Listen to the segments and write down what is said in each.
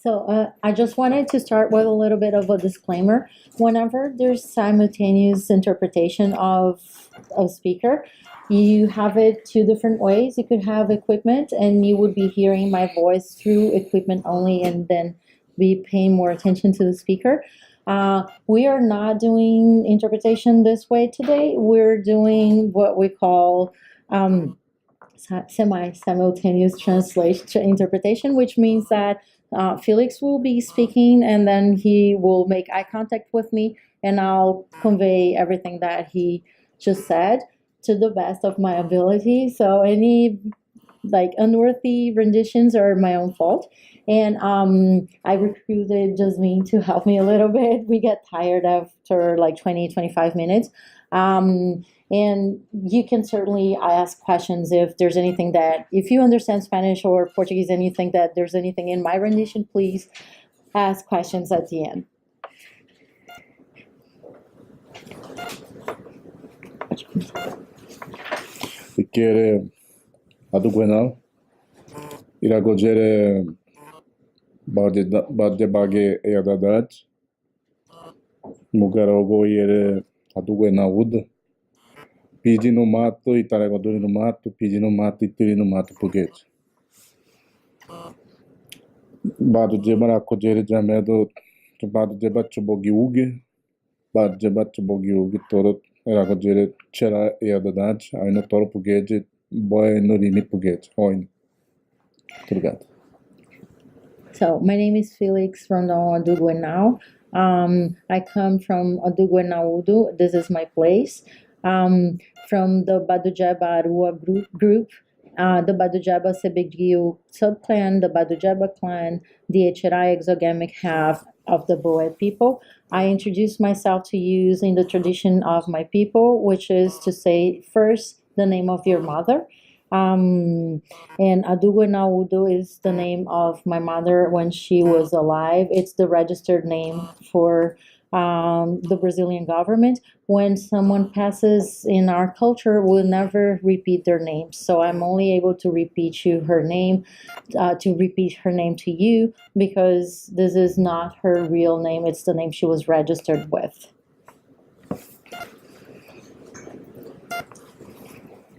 I just wanted to start with a little bit of a disclaimer. Whenever there's simultaneous interpretation of a speaker, you have it two different ways. You could have equipment, and you would be hearing my voice through equipment only, and then be paying more attention to the speaker. We are not doing interpretation this way today. We're doing what we call semi-simultaneous translation interpretation, which means that Felix will be speaking, and then he will make eye contact with me, and I'll convey everything that he just said to the best of my ability. So any unworthy renditions are my own fault. And I recruited Jasmine to help me a little bit. We get tired after 20-25 minutes. And you can certainly ask questions if there's anything if you understand Spanish or Portuguese and you think that there's anything in my rendition, please ask questions at the end. Ikere Adugoenau, Iragogere Badebage Eadadat, Mugarogo Yere Adugoenauda, Pidi no mato, Itaregadori no mato, Pidi no mato, Ituri no mato, Puguete. Bado de Maracogere de Amedo, Bado de Batubogiuge, Bado de Batubogiuge, Toro, Iragogere Chera Eadadat, aí no Toro Puguete, Boy Norini Puguete, Oin. Obrigado. So my name is Felix Rondon Adugoenau. I come from Adugoenau. This is my place. From the Badujaba Arua group, the Badujaba Sebegio subclan, the Badujaba clan, the Echerai exogamic half of the BOE people. I introduce myself to you using the tradition of my people, which is to say first the name of your mother. And Adugoenau is the name of my mother when she was alive. It's the registered name for the Brazilian government. When someone passes in our culture, we'll never repeat their name. So I'm only able to repeat her name to you, because this is not her real name. It's the name she was registered with.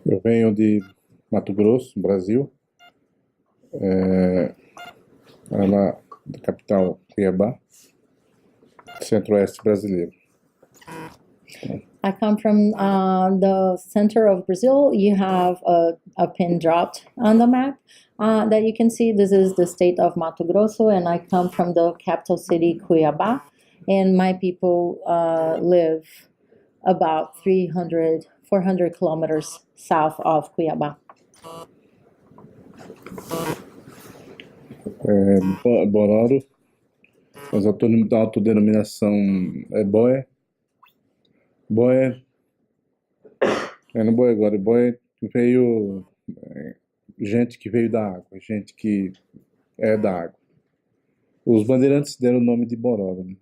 Eu venho de Mato Grosso, Brasil, na capital Cuiabá, centro-oeste brasileiro. I come from the center of Brazil. You have a pin dropped on the map that you can see. This is the state of Mato Grosso, and I come from the capital city, Cuiabá. And my people live about 400 kilometers south of Cuiabá. Bororo, mas a autodenominação é BOE. BOE, no BOE agora, BOE veio, gente que veio da água, gente que é da água. Os bandeirantes deram o nome de Bororo, né?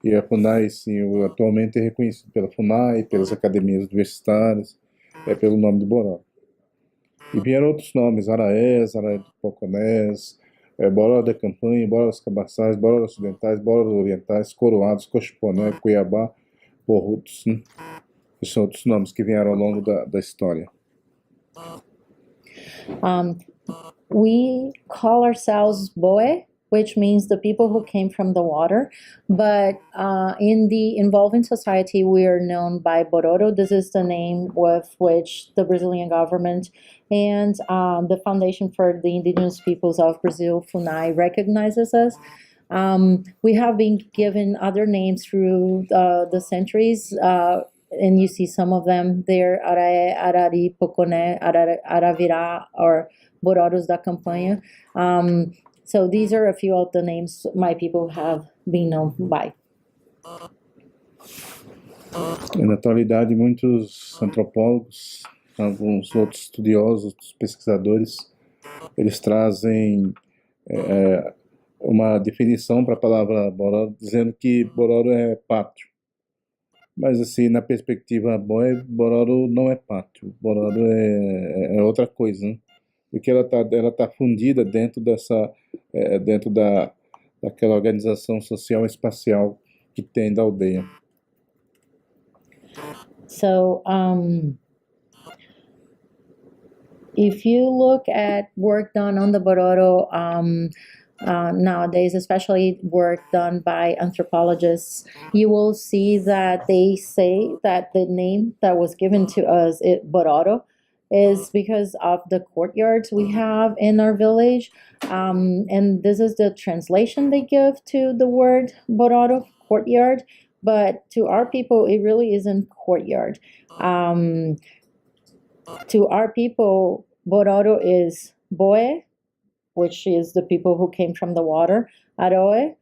E a FUNAI, sim, atualmente é reconhecido pela FUNAI, pelas academias universitárias, pelo nome de Bororo. E vieram outros nomes, Araés, Araé do Poconés, Bororo da Campanha, Bororo dos Cabaçais, Bororo Ocidentais, Bororo Orientais, Coroados, Cochiponé, Cuiabá, Porrutos, né? Esses são outros nomes que vieram ao longo da história. We call ourselves BOE, which means the people who came from the water. But in the involving society, we are known by Bororo. This is the name with which the Brazilian government and the Foundation for the Indigenous Peoples of Brazil, FUNAI, recognizes us. We have been given other names through the centuries, and you see some of them there: Araé, Arari, Poconé, Aravirá, or Bororos da Campanha. So these are a few of the names my people have been known by. Na atualidade, muitos antropólogos, alguns outros estudiosos, outros pesquisadores, eles trazem uma definição para a palavra Bororo, dizendo que Bororo é pátrio. Mas, assim, na perspectiva BOE, Bororo não é pátrio. Bororo é outra coisa, né? Porque ela tá fundida dentro dentro daquela organização social espacial que tem da aldeia. So, if you look at work done on the Bororo nowadays, especially work done by anthropologists, you will see that they say that the name that was given to us, Bororo, is because of the courtyards we have in our village. And this is the translation they give to the word Bororo, courtyard. But to our people, it really isn't courtyard. To our people, Bororo is Boe, which is the people who came from the water. Aroe,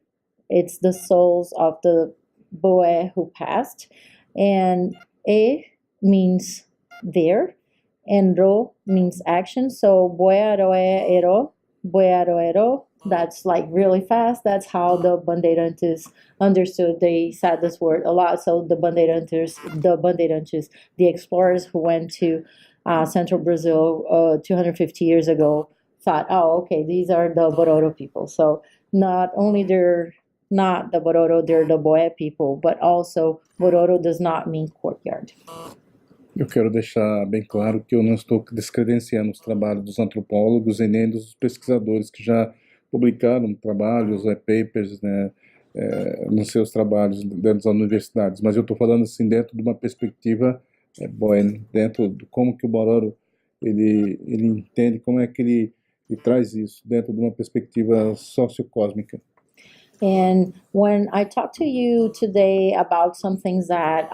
it's the souls of the Boe who passed. And E means there, and Ro means action. So Boe Aroe Ero, Boe Aroe Ero, that's like really fast. That's how the Bandeirantes understood. They said this word a lot. So the Bandeirantes, the explorers who went to central Brazil 250 years ago, thought, oh, okay, these are the Bororo people. So not only they're not the Bororo, they're the Boé people, but also Bororo does not mean courtyard. Eu quero deixar bem claro que eu não estou descredenciando os trabalhos dos antropólogos e nem dos pesquisadores que já publicaram trabalhos, papers, né, nos seus trabalhos dentro das universidades, mas eu estou falando assim dentro de uma perspectiva Boé, dentro de como que o Bororo ele entende, como é que ele traz isso dentro de uma perspectiva sociocósmica. And when I talk to you today about some things that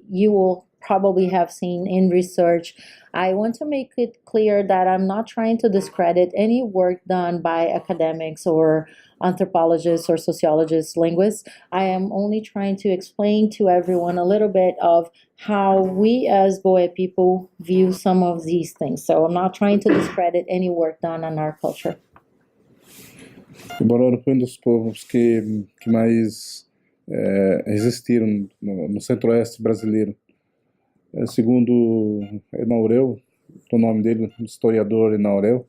you will probably have seen in research, I want to make it clear that I'm not trying to discredit any work done by academics or anthropologists or sociologists, linguists. I am only trying to explain to everyone a little bit of how we as Boe people view some of these things. So I'm not trying to discredit any work done on our culture. O Bororo foi um dos povos que mais resistiram no centro-oeste brasileiro. Segundo Enaureu, o nome dele, o historiador Enaureu,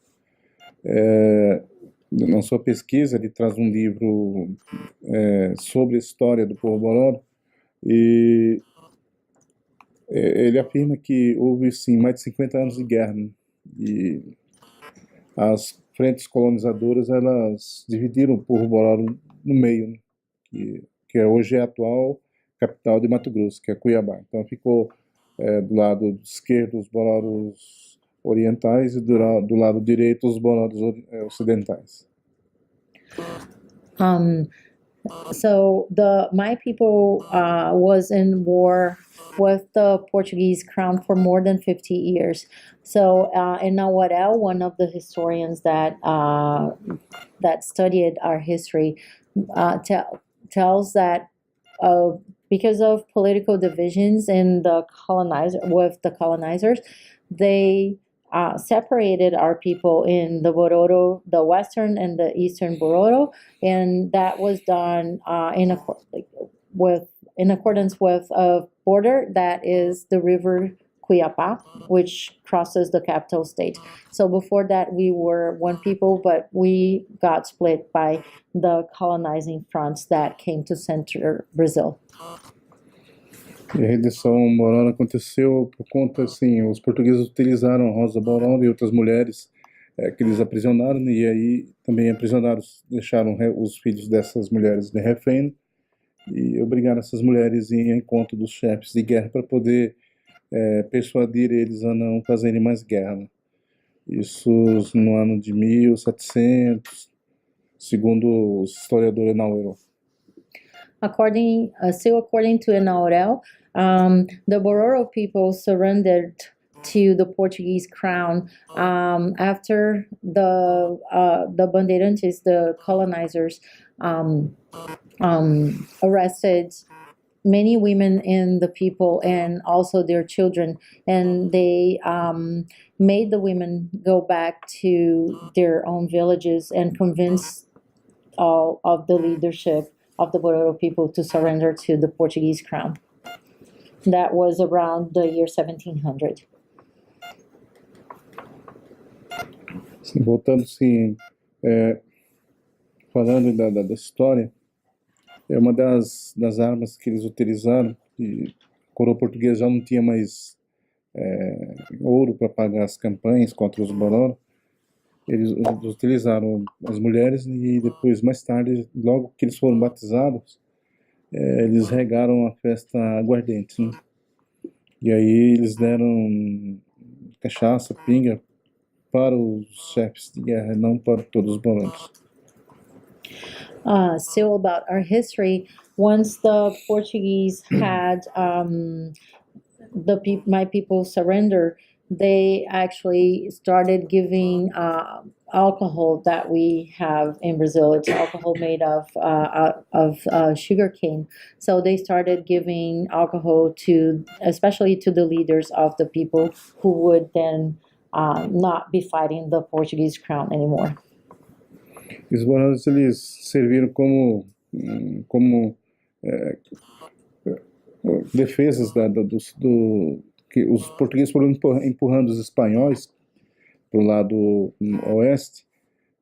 na sua pesquisa ele traz um livro sobre a história do povo Bororo e ele afirma que houve sim mais de 50 anos de guerra, né? E as frentes colonizadoras elas dividiram o povo Bororo no meio, né? que hoje é a atual capital de Mato Grosso, que é Cuiabá. Então ficou do lado esquerdo os Bororos orientais e do lado direito os Bororos ocidentais. So my people was in war with the Portuguese crown for more than 50 years. So Enaurel, one of the historians that studied our history, tells that because of political divisions in the colonizers, they separated our people in the Bororo, the western and the eastern Bororo, and that was done in accordance with a border that is the river Cuiapá, which crosses the capital state. So before that, we were one people, but we got split by the colonizing fronts that came to central Brazil. E a rendição Bororo aconteceu por conta, assim, os portugueses utilizaram a Rosa Bororo e outras mulheres que eles aprisionaram, e aí também aprisionaram, deixaram os filhos dessas mulheres de refém e obrigaram essas mulheres a ir ao encontro dos chefes de guerra para poder persuadir eles a não fazerem mais guerra. Isso no ano de 1700, segundo o historiador Enaurel. Still according to Enaurel, the Bororo people surrendered to the Portuguese crown after the Bandeirantes, the colonizers, arrested many women in the people and also their children, and they made the women go back to their own villages and convinced all of the leadership of the Bororo people to surrender to the Portuguese crown. That was around the year 1700. Sim, voltando sim, falando da história, é uma das armas que eles utilizaram, e a coroa portuguesa já não tinha mais ouro para pagar as campanhas contra os Bororo. Eles utilizaram as mulheres e depois, mais tarde, logo que eles foram batizados, eles regaram a festa aguardente, né? E aí eles deram cachaça, pinga para os chefes de guerra, não para todos os bororos. Still about our history, once the Portuguese had my people surrender, they actually started giving alcohol that we have in Brazil. It's alcohol made of sugarcane. So they started giving alcohol to, especially to the leaders of the people who would then not be fighting the Portuguese crown anymore. Os bororos, eles serviram como defesas que os portugueses foram empurrando os espanhóis para o lado oeste,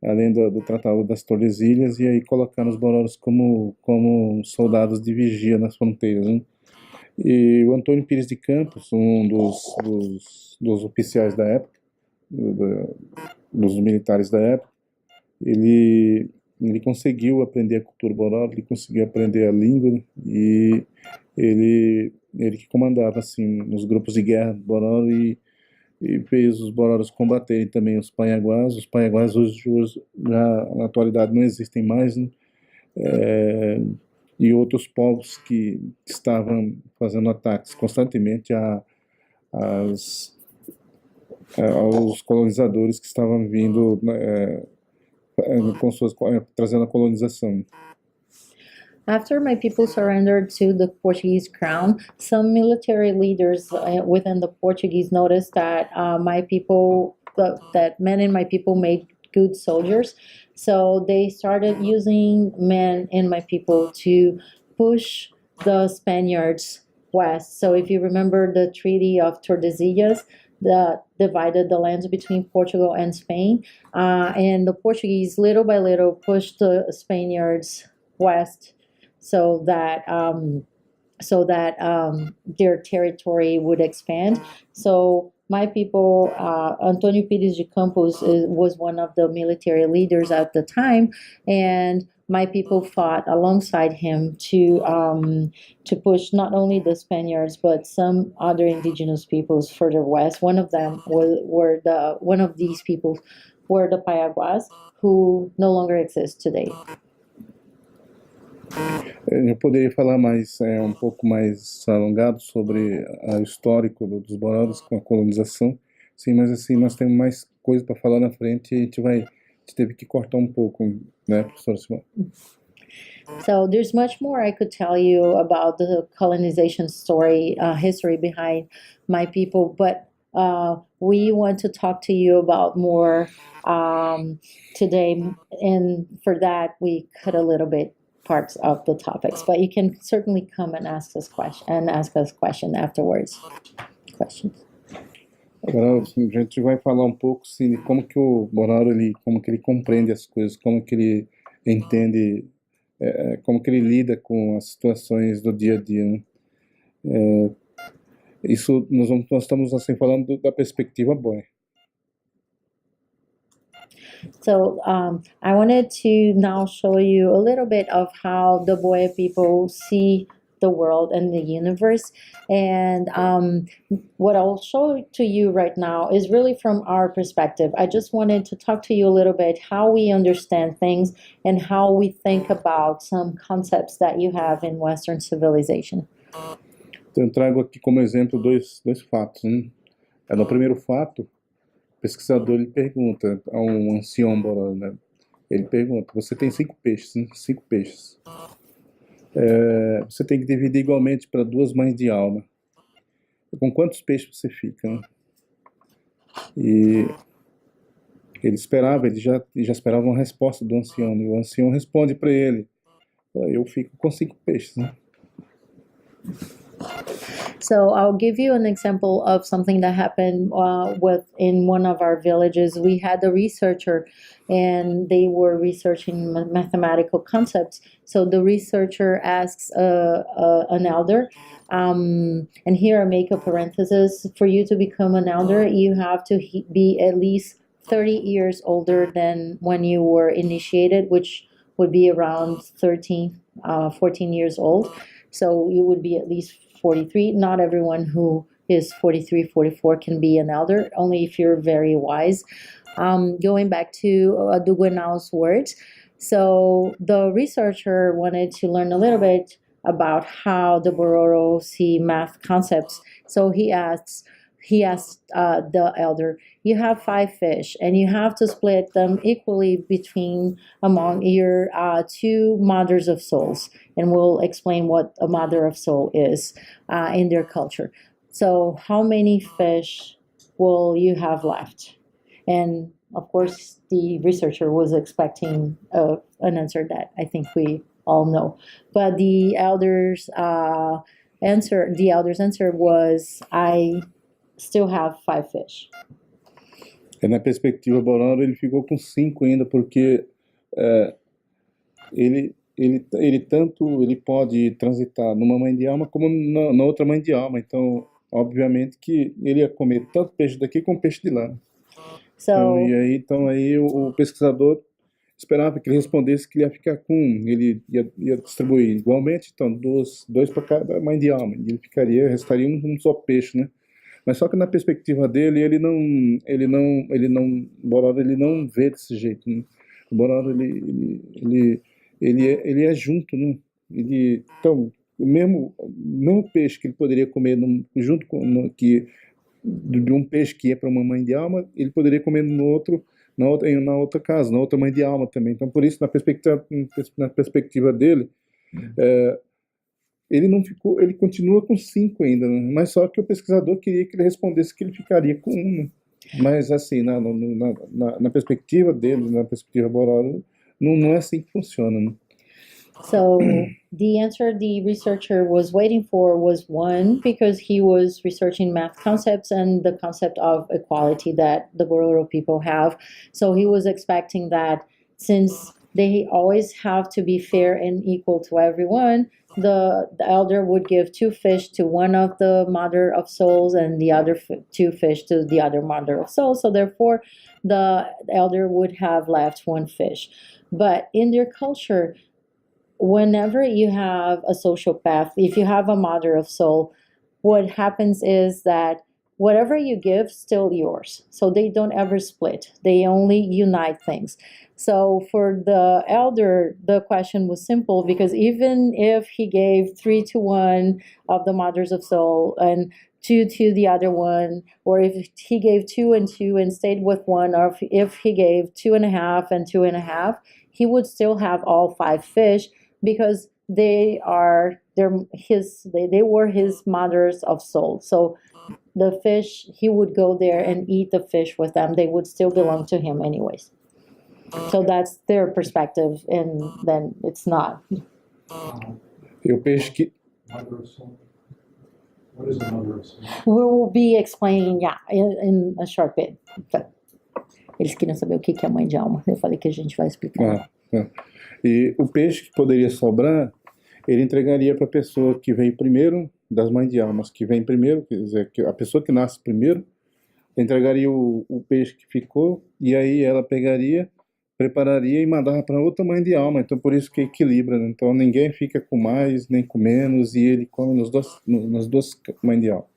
além do Tratado das Tordesilhas, e aí colocaram os bororos como soldados de vigia nas fronteiras, né? E o Antônio Pires de Campos, um dos oficiais da época, dos militares da época, ele conseguiu aprender a cultura bororo, ele conseguiu aprender a língua, né? E ele que comandava assim os grupos de guerra do bororo, e fez os bororos combaterem também os panhaguás. Os panhaguás hoje já na atualidade não existem mais, né? E outros povos que estavam fazendo ataques constantemente aos colonizadores que estavam vindo trazendo a colonização. After my people surrendered to the Portuguese crown, some military leaders within the Portuguese noticed that that men in my people made good soldiers. So they started using men in my people to push the Spaniards west. So if you remember the Treaty of Tordesillas, that divided the lands between Portugal and Spain, and the Portuguese little by little pushed the Spaniards west, so that their territory would expand. So my people, Antonio Pires de Campos was one of the military leaders at the time, and my people fought alongside him to push not only the Spaniards but some other indigenous peoples further west. One of them one of these people were the Payaguás, who no longer exist today. Eu poderia falar um pouco mais alongado sobre o histórico dos bororos com a colonização, sim, mas assim, nós temos mais coisa para falar na frente e a gente teve que cortar um pouco, né, professora Simone? So there's much more I could tell you about the colonization story, history behind my people, but we want to talk to you about more today, and for that we cut a little bit parts of the topics, but you can certainly come and ask us question afterwards. Questions. Agora a gente vai falar um pouco assim, de como que o bororo como que ele compreende as coisas, como que ele entende, como que ele lida com as situações do dia a dia, né? Isso nós estamos assim falando da perspectiva BOE. So I wanted to now show you a little bit of how the BOE people see the world and the universe. And what I'll show to you right now is really from our perspective. I just wanted to talk to you a little bit how we understand things and how we think about some concepts that you have in Western civilization. Então eu trago aqui como exemplo dois fatos, né? No primeiro fato, o pesquisador ele pergunta a um ancião bororo, né? Ele pergunta: você tem 5 peixes, né? 5 peixes. Você tem que dividir igualmente para 2 mães de alma. Com quantos peixes você fica, né? E ele já esperava uma resposta do ancião, né? E o ancião responde para ele: eu fico com 5 peixes, né? So I'll give you an example of something that happened in one of our villages. We had a researcher, and they were researching mathematical concepts. So the researcher asks an elder, and here I make a parenthesis: for you to become an elder, you have to be at least 30 years older than when you were initiated, which would be around 13, 14 years old. So you would be at least 43. Not everyone who is 43, 44 can be an elder, only if you're very wise. Going back to Adugoenau's words, so the researcher wanted to learn a little bit about how the Bororo see math concepts. So he asked the elder, you have 5 fish, and you have to split them equally among your 2 mothers of souls. And we'll explain what a mother of soul is in their culture. So how many fish will you have left? And of course, the researcher was expecting an answer that I think we all know. But the elder's answer was, I still have 5 fish. E na perspectiva Bororo, ele ficou com 5 ainda, porque ele pode transitar numa mãe de alma como na outra mãe de alma. Então, obviamente que ele ia comer tanto peixe daqui como peixe de lá. So, Então aí o pesquisador esperava que ele respondesse que ele ia ficar com um. Ele ia distribuir igualmente, então dois para cada mãe de alma. E restaria um só peixe, né? Mas só que na perspectiva dele, Bororo, ele não vê desse jeito, né? O Bororo, ele é junto, né? Então, o mesmo peixe que ele poderia comer junto com de um peixe que é para uma mãe de alma, ele poderia comer na outra casa, na outra mãe de alma também. Então, por isso, na perspectiva dele, ele continua com 5 ainda, né? Mas só que o pesquisador queria que ele respondesse que ele ficaria com 1, né? Mas assim, na perspectiva dele, na perspectiva Bororo, não é assim que funciona, né? So the answer the researcher was waiting for was 1, because he was researching math concepts and the concept of equality that the Bororo people have. So he was expecting that since they always have to be fair and equal to everyone, the elder would give 2 fish to one of the mother of souls and the other 2 fish to the other mother of souls. So therefore, the elder would have left 1 fish. But in their culture, whenever you have a social path, if you have a mother of soul, what happens is that whatever you give, still yours. So they don't ever split. They only unite things. So for the elder, the question was simple, because even if he gave 3 to 1 of the mothers of soul and 2 to the other one, or if he gave 2 and 2 and stayed with 1, or if he gave 2.5 and 2.5, he would still have all 5 fish, because they were his mothers of soul. So the fish, he would go there and eat the fish with them. They would still belong to him anyways. So that's their perspective, and then it's not. E o peixe que... Mother of soul. What is the mother of soul? We will be explaining, in a short bit. But eles queriam saber o que é mãe de alma. Eu falei que a gente vai explicar. E o peixe que poderia sobrar, ele entregaria para a pessoa que vem primeiro, das mães de almas que vem primeiro, quer dizer, a pessoa que nasce primeiro, entregaria o peixe que ficou, e aí ela pegaria, prepararia e mandava para outra mãe de alma. Então por isso que equilibra, né? Então ninguém fica com mais nem com menos, e ele come nas duas mães de alma.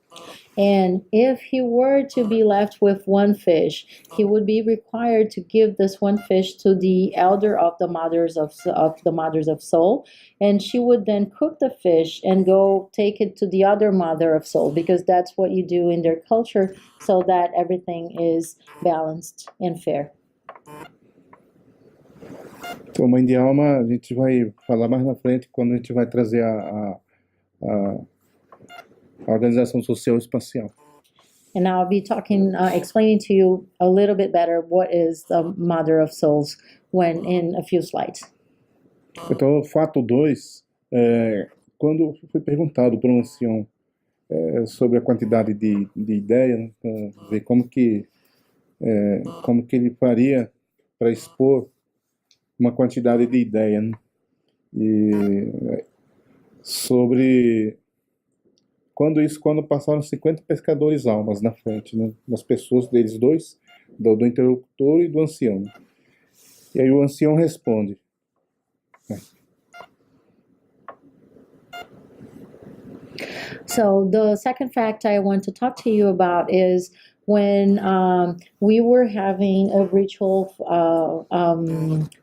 And if he were to be left with 1 fish, he would be required to give this 1 fish to the elder of the mothers of soul, and she would then cook the fish and go take it to the other mother of soul, because that's what you do in their culture, so that everything is balanced and fair. Então, mãe de alma, a gente vai falar mais na frente, quando a gente vai trazer a organização social espacial. And I'll be explaining to you a little bit better what is the mother of souls in a few slides. Então, o fato 2, quando foi perguntado para um ancião sobre a quantidade de ideia, né, para ver como que ele faria para expor uma quantidade de ideia, né? E sobre quando passaram 50 pescadores almas na frente, né? Das pessoas deles dois, do interlocutor e do ancião. E aí o ancião responde. So the second fact I want to talk to you about is when we were having a ritual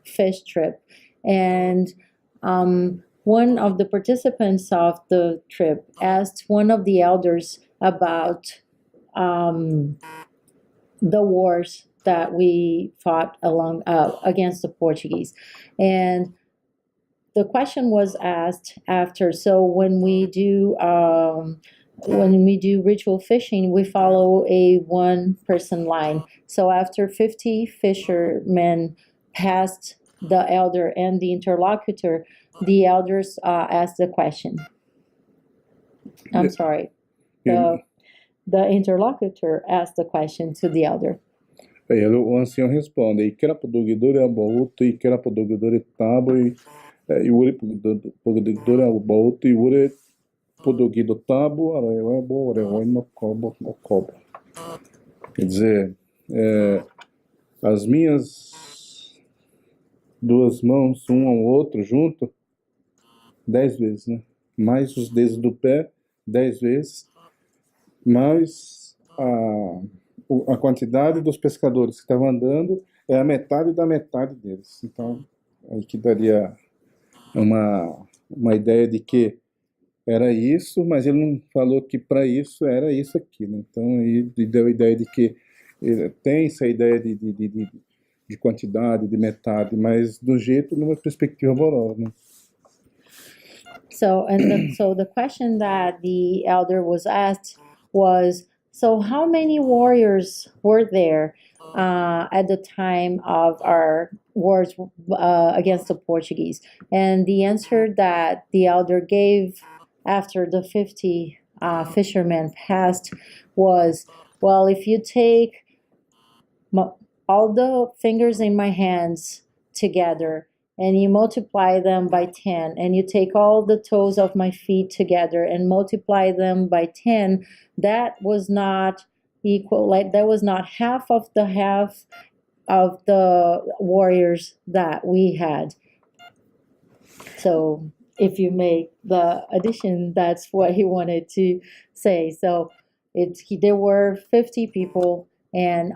fish trip, and one of the participants of the trip asked one of the elders about the wars that we fought along against the Portuguese, and the question was asked after. So when we do ritual fishing, we follow a one-person line. So after 50 fishermen passed the elder and the interlocutor, the elders asked the question. I'm sorry. The interlocutor asked the question to the elder. Aí o ancião responde, e que era podogidor a boto, e que era podogidor e tabo, e ure podogidor a boto, e ure podogido tabo, arebo, areo, no cobo. Quer dizer, as minhas duas mãos, um ao outro, junto, 10 vezes, né? Mais os dedos do pé, 10 vezes, mais a quantidade dos pescadores que estavam andando é a metade da metade deles. Então, aí que daria uma ideia de que era isso, mas ele não falou que para isso era isso aqui, né? Então, aí deu a ideia de que tem essa ideia de quantidade, de metade, mas do jeito, numa perspectiva amorosa, né? So the question that the elder was asked was, so how many warriors were there at the time of our wars against the Portuguese? And the answer that the elder gave after the 50 fishermen passed was, well, if you take all the fingers in my hands together and you multiply them by 10, and you take all the toes of my feet together and multiply them by 10, that was not equal, like that was not half of the warriors that we had. So if you make the addition, that's what he wanted to say. So there were 50 people, and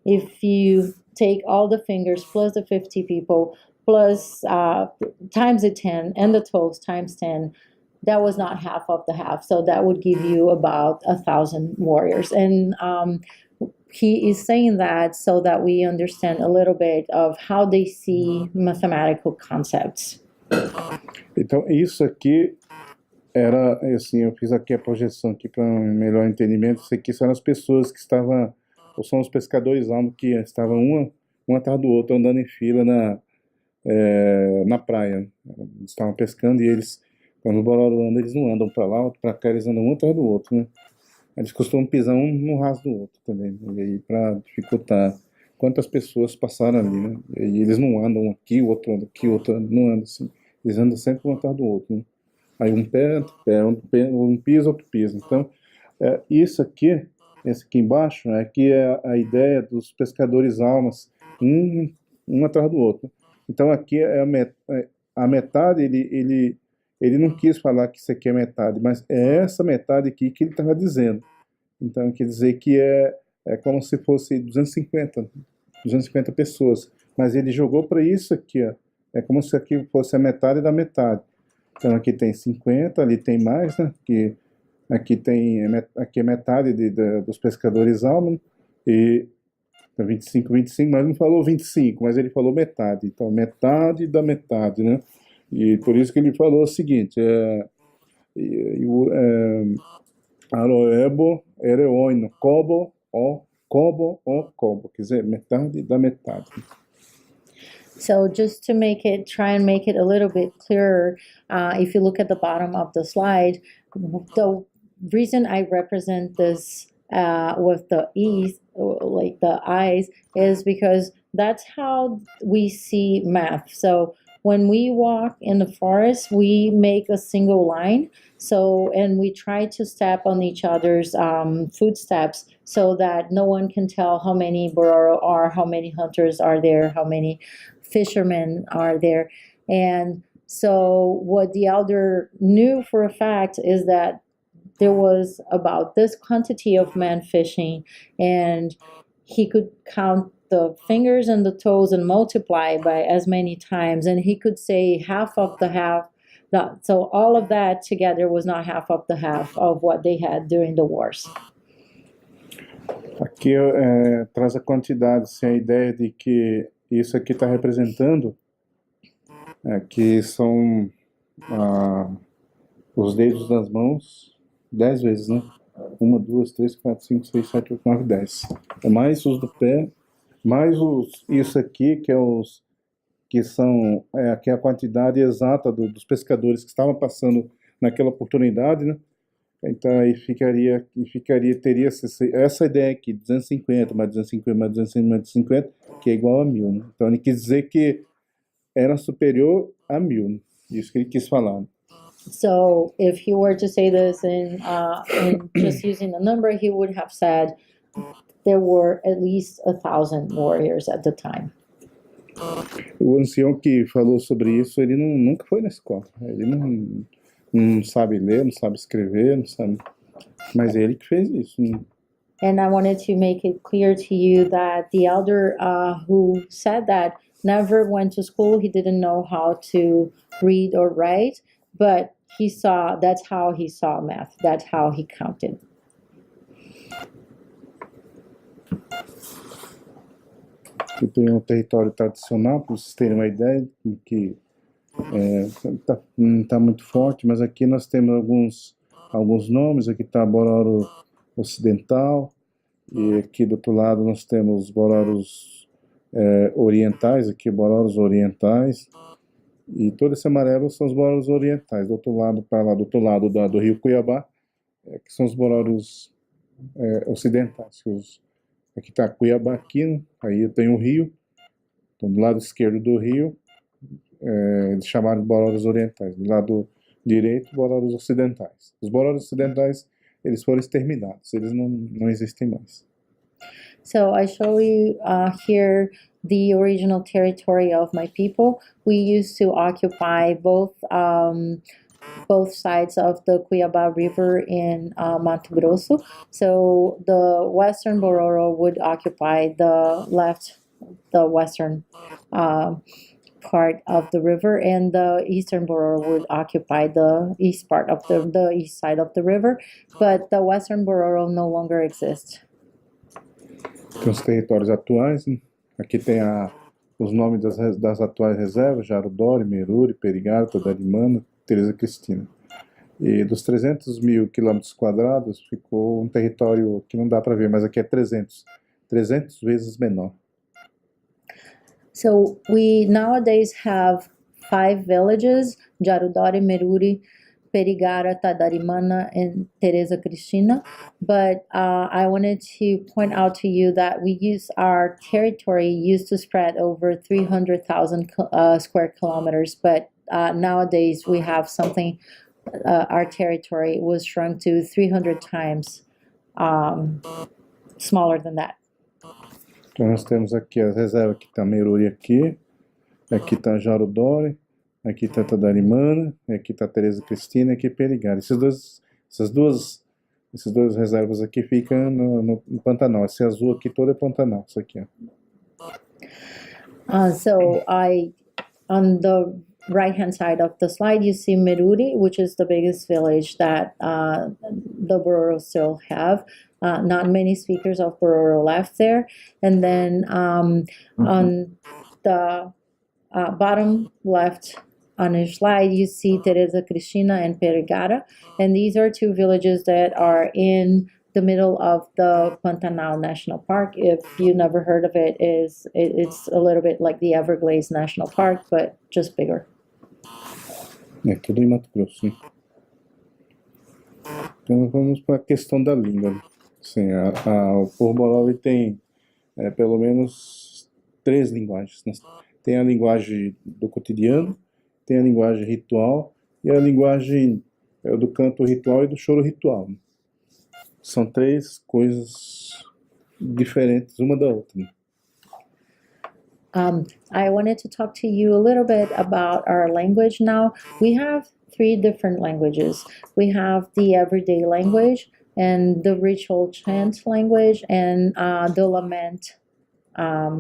if you take all the fingers plus the 50 people plus times the 10 and the toes times 10, that was not half of the half. So that would give you about 1,000 warriors. And he is saying that so that we understand a little bit of how they see mathematical concepts. Então, isso aqui era, assim, eu fiz aqui a projeção aqui para um melhor entendimento. Isso aqui são as pessoas que estavam, ou são os pescadores almos que estavam um atrás do outro, andando em fila na praia. Eles estavam pescando e eles, quando o Bororo anda, eles não andam para lá, outro para cá, eles andam um atrás do outro, né? Eles costumam pisar um no raso do outro também, né? E aí para dificultar quantas pessoas passaram ali, né? E aí eles não andam aqui, o outro anda aqui, o outro não anda assim. Eles andam sempre um atrás do outro, né? Aí um pisa, outro pisa. Então, isso aqui, esse aqui embaixo, aqui é a ideia dos pescadores almas, um atrás do outro. Então, aqui é a metade, ele não quis falar que isso aqui é metade, mas é essa metade aqui que ele estava dizendo. Então, quer dizer que é como se fosse 250 pessoas. Mas ele jogou para isso aqui, ó. É como se aqui fosse a metade da metade. Então, aqui tem 50, ali tem mais, né? Aqui é metade dos pescadores almas, e 25, mas não falou 25, mas ele falou metade. Então, metade da metade, né? E por isso que ele falou o seguinte, Aroebo, Ereoino, Cobo, quer dizer, metade da metade. So just to try and make it a little bit clearer, if you look at the bottom of the slide, reason I represent this with the E's, like the eyes, is because that's how we see math. So when we walk in the forest, we make a single line. So, and we try to step on each other's footsteps so that no one can tell how many Bororo are, how many hunters are there, how many fishermen are there. And so, what the elder knew for a fact is that there was about this quantity of men fishing, and he could count the fingers and the toes and multiply by as many times, and he could say half of the half. So all of that together was not half of the half of what they had during the wars. Aqui traz a quantidade, assim, a ideia de que isso aqui está representando que são os dedos das mãos 10 vezes, né? 1, 2, 3, 4, 5, 6, 7, 8, 9, 10. Mais os do pé, mais isso aqui, que são que é a quantidade exata dos pescadores que estavam passando naquela oportunidade, né? Então aí teria essa ideia aqui, 250, mais 250, mais 250, mais 250, que é igual a 1000, né? Então ele quis dizer que era superior a 1000, né? Isso que ele quis falar. So if he were to say this in just using the number, he would have said there were at least 1,000 warriors at the time. O ancião que falou sobre isso, ele nunca foi na escola. Ele não sabe ler, não sabe escrever, não sabe. Mas ele que fez isso. And I wanted to make it clear to you that the elder who said that never went to school. He didn't know how to read or write, but that's how he saw math. That's how he counted. Eu tenho um território tradicional, para vocês terem uma ideia, que não está muito forte, mas aqui nós temos alguns nomes. Aqui está Bororo Ocidental, e aqui do outro lado nós temos Bororos Orientais, aqui Bororos Orientais, e todo esse amarelo são os Bororos Orientais. Do outro lado, para lá do outro lado do rio Cuiabá, que são os Bororos Ocidentais. Aqui está Cuiabá, aqui, né? Aí eu tenho o rio, então, do lado esquerdo do rio, eles chamaram de Bororos Orientais, do lado direito, Bororos Ocidentais. Os Bororos Ocidentais, eles foram exterminados, eles não existem mais. So I show you here the original territory of my people. We used to occupy both sides of the Cuiabá River in Mato Grosso. So the western Bororo would occupy the western part of the river, and the eastern Bororo would occupy the east part of the east side of the river. But the western Bororo no longer exists. Tem os territórios atuais, né? Aqui tem os nomes das atuais reservas: Jarudori, Meruri, Perigara, Tadarimana, Teresa Cristina. E dos 300 mil quilômetros quadrados ficou um território que não dá para ver, mas aqui é 300 vezes menor. So we nowadays have 5 villages: Jarudori, Meruri, Perigara, Tadarimana, and Teresa Cristina. But I wanted to point out to you that our territory used to spread over 300,000 square kilometers, but nowadays we have something, our territory was shrunk to 300 times smaller than that. Então nós temos aqui as reservas, aqui está Meruri, aqui está Jarudori, aqui está Tadarimana, aqui está Teresa Cristina, aqui Perigara. Essas duas reservas aqui ficam no Pantanal. Esse azul aqui todo é Pantanal, isso aqui. So on the right-hand side of the slide, you see Meruri, which is the biggest village that the Bororo still have. Not many speakers of Bororo left there. And then on the bottom left on your slide, you see Teresa Cristina and Perigara. And these are 2 villages that are in the middle of the Pantanal National Park. If you never heard of it, it's a little bit like the Everglades National Park, but just bigger. Tudo em Mato Grosso, né? Então vamos para a questão da língua. Sim, o povo Boró ele tem pelo menos 3 linguagens, né? Tem a linguagem do cotidiano, tem a linguagem ritual e a linguagem do canto ritual e do choro ritual. São 3 coisas diferentes uma da outra. I wanted to talk to you a little bit about our language now. We have 3 different languages. We have the everyday language and the ritual chant language and the lament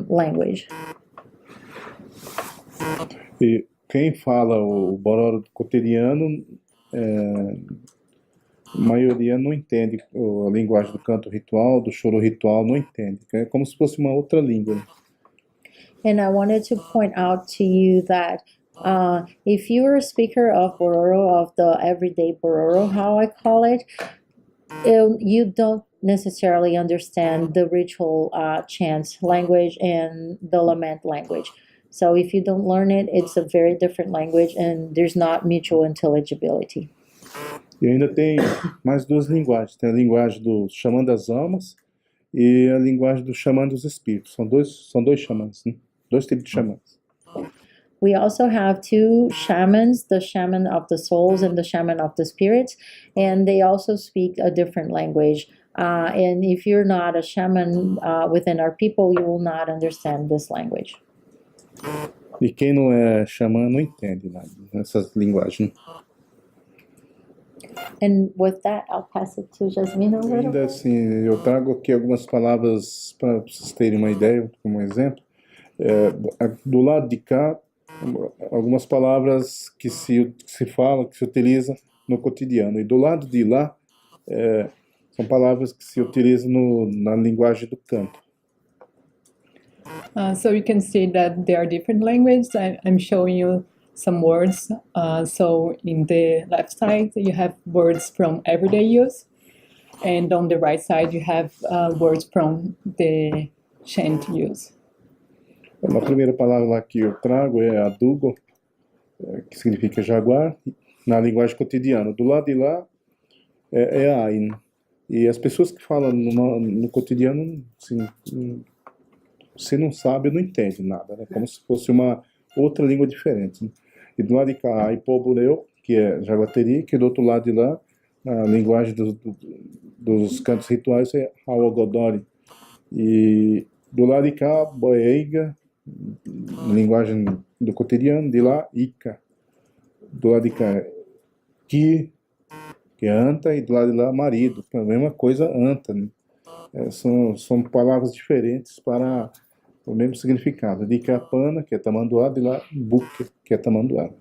language. E quem fala o bororo cotidiano, a maioria não entende a linguagem do canto ritual, do choro ritual, não entende. É como se fosse uma outra língua. And I wanted to point out to you that if you're a speaker of Bororo, of the everyday Bororo, how I call it, you don't necessarily understand the ritual chant language and the lament language. So if you don't learn it, it's a very different language and there's not mutual intelligibility. E ainda tem mais 2 linguagens. Tem a linguagem do xamã das almas e a linguagem do xamã dos espíritos. São dois xamãs, né? 2 tipos de xamãs. We also have 2 shamans, the shaman of the souls and the shaman of the spirits, and they also speak a different language. And if you're not a shaman within our people, you will not understand this language. E quem não é xamã não entende nada nessas linguagens. And with that, I'll pass it to Jasmine a little Ainda bit. assim, eu trago aqui algumas palavras para vocês terem uma ideia, como exemplo. Do lado de cá, algumas palavras que se fala, que se utiliza no cotidiano. E do lado de lá, são palavras que se utilizam na linguagem do canto. So you can see that there are different languages. I'm showing you some words. So in the left side, you have words from everyday use. And on the right side, you have words from the chant use. A primeira palavra lá que eu trago é adugo, que significa jaguar, na linguagem cotidiana. Do lado de lá é ain. E as pessoas que falam no cotidiano, assim, você não sabe, não entende nada, né? Como se fosse uma outra língua diferente, né? E do lado de cá, aipobureu, que é jaguateri, que do outro lado de lá, a linguagem dos cantos rituais é haogodori. E do lado de cá, boeiga, linguagem do cotidiano, de lá, ica. Do lado de cá, que é anta, e do lado de lá, marido. A mesma coisa, anta, né? São palavras diferentes para o mesmo significado. De cá, pana, que é tamanduá, de lá, buque, que é tamanduá.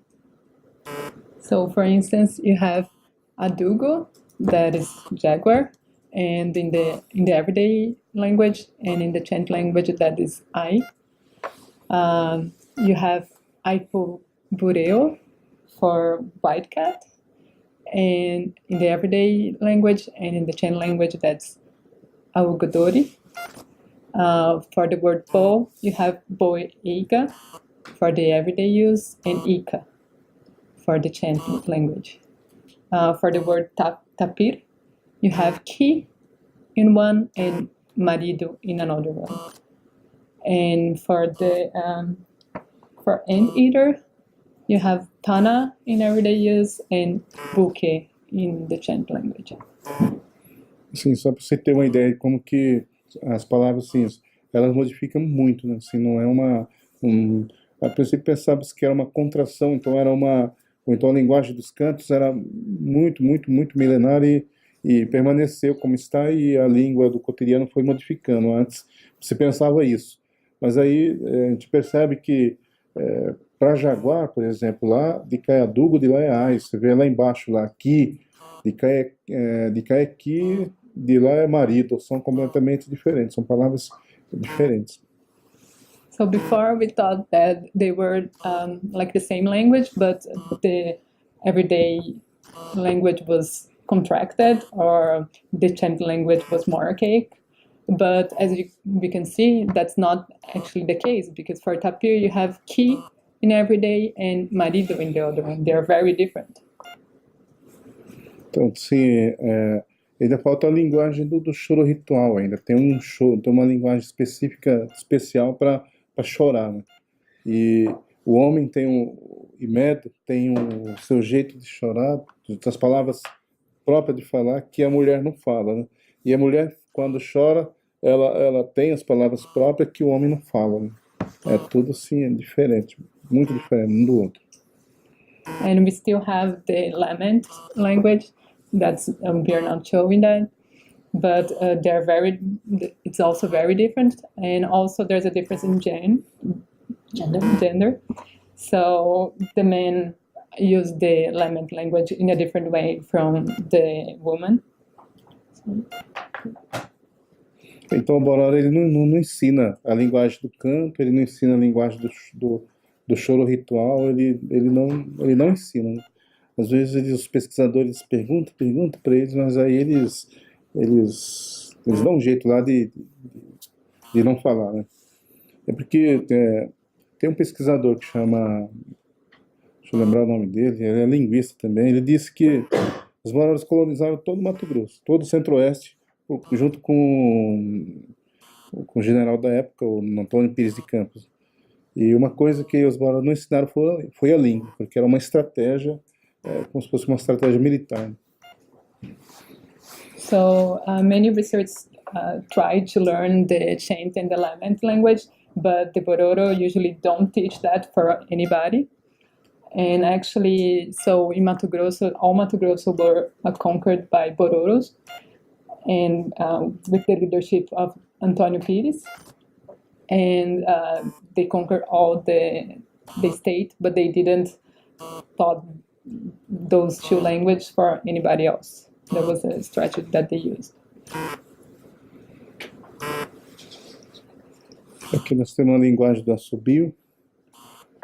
So for instance, you have adugo, that is jaguar, and in the everyday language and in the chant language, that is I. You have aipobureo for white cat, and in the everyday language and in the chant language, that's augodori. For the word bo, you have boeiga for the everyday use and ika for the chant language. For the word tapir, you have ki in one and marido in another one. And for the for anteater, you have tana in everyday use and buke in the chant language. Assim, só para você ter uma ideia de como que as palavras, assim, elas modificam muito, né? Assim, não é a princípio pensava que era uma contração, então ou então a linguagem dos cantos era muito, muito, muito milenária e permaneceu como está, e a língua do cotidiano foi modificando. Antes se pensava isso, mas aí a gente percebe que para jaguar, por exemplo, lá de cá é adugo, de lá é ai. Você vê lá embaixo, lá aqui, de cá é ki, de lá é marido. São completamente diferentes, são palavras diferentes. So before we thought that they were like the same language, but the everyday language was contracted, or the chant language was more archaic. But as we can see, that's not actually the case, because for tapir you have ki in everyday and marido in the other one. They are very different. Então, sim, ainda falta a linguagem do choro ritual ainda. Tem um choro, tem uma linguagem específica, especial para chorar, né? E o homem tem Imedo tem o seu jeito de chorar, as palavras próprias de falar, que a mulher não fala, né? E a mulher, quando chora, ela tem as palavras próprias que o homem não fala, né? É tudo assim, é diferente, muito diferente um do outro. And we still have the lament language. That's we are not showing that, but they're very. It's also very different, and also there's a difference in gender. So the men use the lament language in a different way from the woman. Então o Bororo ele não ensina a linguagem do canto, ele não ensina a linguagem do choro ritual, ele não ensina, né? Às vezes os pesquisadores perguntam para eles, mas aí eles dão um jeito lá de não falar, né? É porque tem um pesquisador que chama, deixa eu lembrar o nome dele, ele é linguista também, ele disse que os Bororos colonizaram todo o Mato Grosso, todo o Centro-Oeste, junto com o general da época, o Antônio Pires de Campos. E uma coisa que os Bororos não ensinaram foi a língua, porque era uma estratégia, como se fosse uma estratégia militar. So many researchers try to learn the chant and the lament language, but the Bororo usually don't teach that for anybody. And actually, so in Mato Grosso, all Mato Grosso were conquered by Bororos, and with the leadership of Antônio Pires. And they conquered all the state, but they didn't taught those two languages for anybody else. That was a strategy that they used. Aqui nós temos uma linguagem do assobio.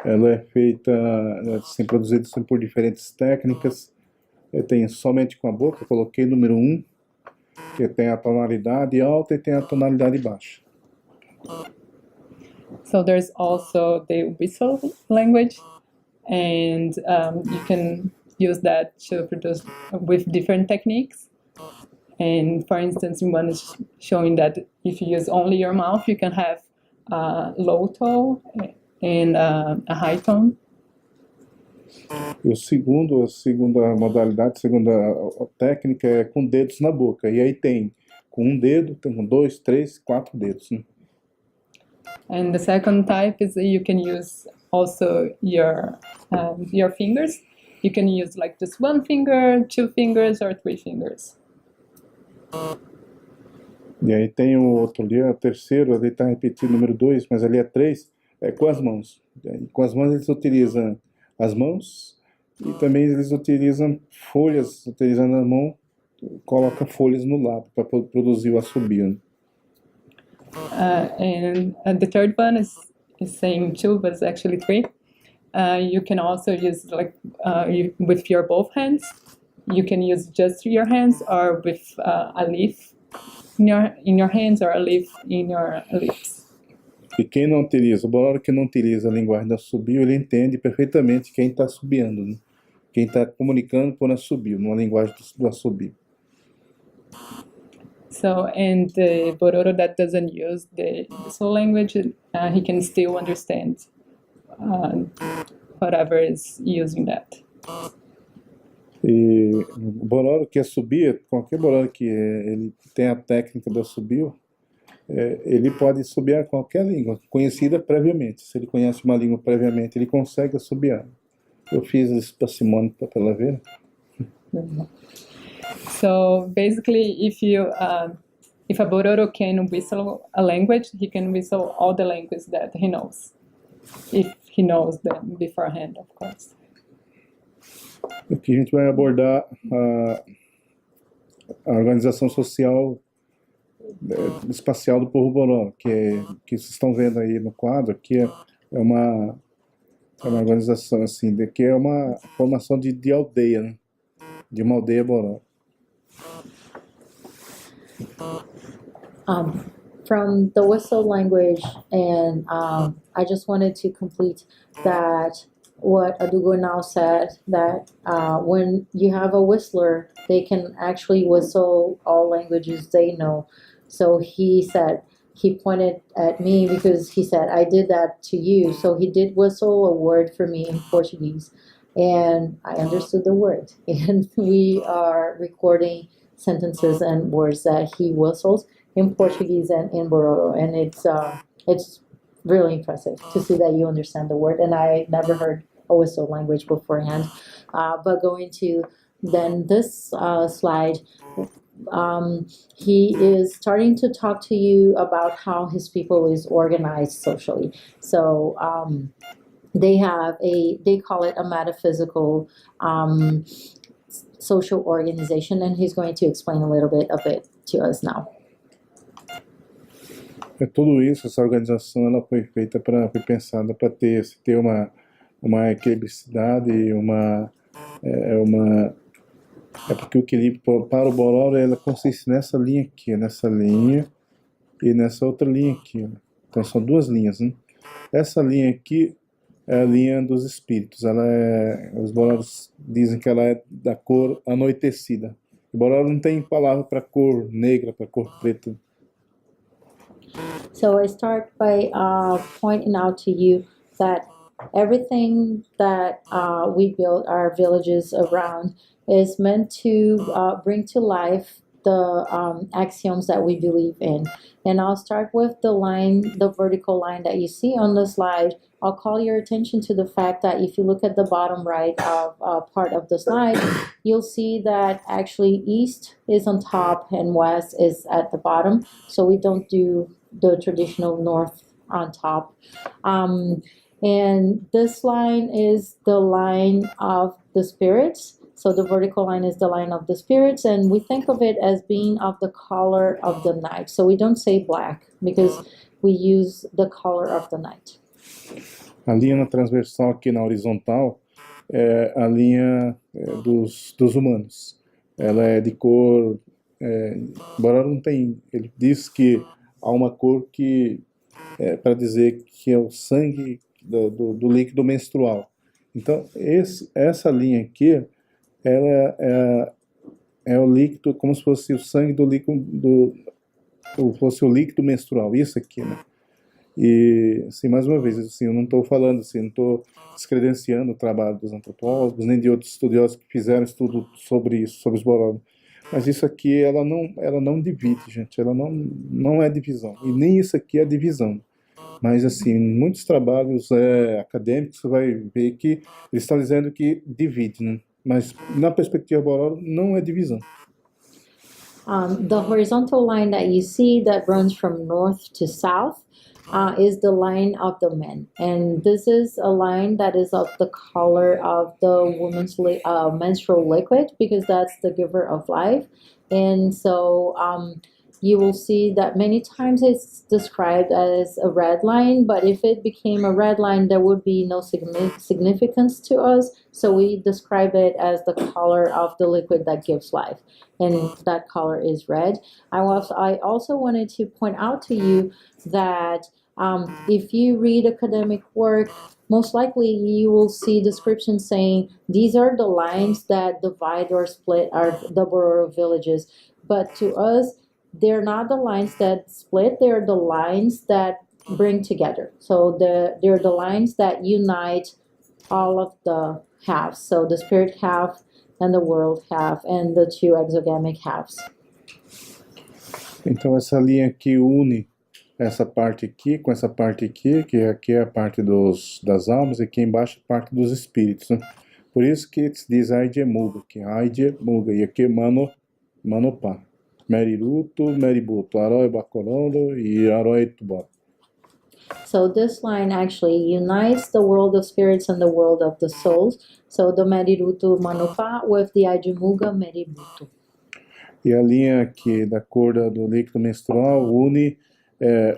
Ela é feita, produzida por diferentes técnicas. Eu tenho somente com a boca, eu coloquei número 1, que tem a tonalidade alta e tem a tonalidade baixa. So there's also the whistle language, and you can use that to produce with different techniques. And for instance, one is showing that if you use only your mouth, you can have a low tone and a high tone. E a segunda modalidade, a segunda técnica é com dedos na boca. E aí tem com um dedo, tem com 2, 3, 4 dedos, né? And the second type is you can use also your fingers. You can use like just one finger, 2 fingers, or 3 fingers. E aí tem o outro ali, o terceiro, ali está repetido o número 2, mas ali é 3, com as mãos. E com as mãos eles utilizam as mãos e também eles utilizam folhas, utilizando a mão, coloca folhas no lado para produzir o assobio. And the third one is saying 2, but it's actually 3. You can also use with your both hands. You can use just your hands, or with a leaf in your hands, or a leaf in your lips. E quem não utiliza, o Bororo que não utiliza a linguagem do assobio, ele entende perfeitamente quem está assobiando, né? Quem está comunicando por assobio, numa linguagem do assobio. So, and the Bororo that doesn't use the soul language, he can still understand whatever is using that. E o Bororo que assobia, qualquer Bororo que ele tem a técnica do assobio, ele pode assobiar qualquer língua conhecida previamente. Se ele conhece uma língua previamente, ele consegue assobiar. Eu fiz isso para Simone para ela ver. So basically, if a Bororo can whistle a language, he can whistle all the languages that he knows, if he knows them beforehand, of course. Aqui a gente vai abordar a organização social espacial do povo Bororo, que vocês estão vendo aí no quadro, que é uma organização assim, que é uma formação de aldeia, né? De uma aldeia Bororo. From the whistle language, and I just wanted to complete that what Adugoenau said, that when you have a whistler, they can actually whistle all languages they know. So he said, he pointed at me because he said, I did that to you. So he did whistle a word for me in Portuguese, and I understood the word. And we are recording sentences and words that he whistles in Portuguese and in Bororo, and it's really impressive to see that you understand the word. And I never heard a whistle language beforehand. But going to then this slide, he is starting to talk to you about how his people is organized socially. So they call it a metaphysical social organization, and he's going to explain a little bit of it to us now. Tudo isso, essa organização, ela foi feita foi pensada para ter uma equilibricidade, é porque o equilíbrio para o Bororo, ela consiste nessa linha aqui, nessa linha e nessa outra linha aqui. Então são duas linhas, né? Essa linha aqui é a linha dos espíritos. Os Bororos dizem que ela é da cor anoitecida. O Bororo não tem palavra para cor negra, para cor preta. So I start by pointing out to you that everything that we build our villages around is meant to bring to life the axioms that we believe in. And I'll start with the vertical line that you see on the slide. I'll call your attention to the fact that if you look at the bottom right of part of the slide, you'll see that actually east is on top and west is at the bottom. So we don't do the traditional north on top. And this line is the line of the spirits. So the vertical line is the line of the spirits, and we think of it as being of the color of the night. So we don't say black because we use the color of the night. A linha na transversal aqui na horizontal é a linha dos humanos. Ela é de cor... Bororo não tem... Ele diz que há uma cor que para dizer que é o sangue do líquido menstrual. Então, essa linha aqui, ela é o líquido, como se fosse o sangue do líquido, fosse o líquido menstrual, isso aqui, né? E, assim, mais uma vez, assim, eu não estou falando, assim, não estou descredenciando o trabalho dos antropólogos, nem de outros estudiosos que fizeram estudo sobre isso, sobre os Bororos. Mas isso aqui, ela não divide, gente, ela não é divisão, e nem isso aqui é divisão. Mas, assim, em muitos trabalhos acadêmicos, você vai ver que eles estão dizendo que divide, né? Mas, na perspectiva Bororo, não é divisão. The horizontal line that you see that runs from north to south is the line of the men. And this is a line that is of the color of the woman's menstrual liquid, because that's the giver of life. And so you will see that many times it's described as a red line, but if it became a red line, there would be no significance to us. So we describe it as the color of the liquid that gives life, and that color is red. I also wanted to point out to you that if you read academic work, most likely you will see descriptions saying these are the lines that divide or split the Bororo villages. But to us, they're not the lines that split, they're the lines that bring together. So they're the lines that unite all of the halves. So the spirit half and the world half and the two exogamic halves. Então essa linha aqui une essa parte aqui com essa parte aqui, que aqui é a parte das almas, e aqui embaixo a parte dos espíritos, né? Por isso que se diz Adugoenau, que Adugoenau, e aqui Manopá. Meriruto, Meributo, Aroi Bacorolo e Aroi Tubó. So this line actually unites the world of spirits and the world of the souls. So the Meriruto Manopá with the Adugoenau Meributo. E a linha aqui da cor do líquido menstrual une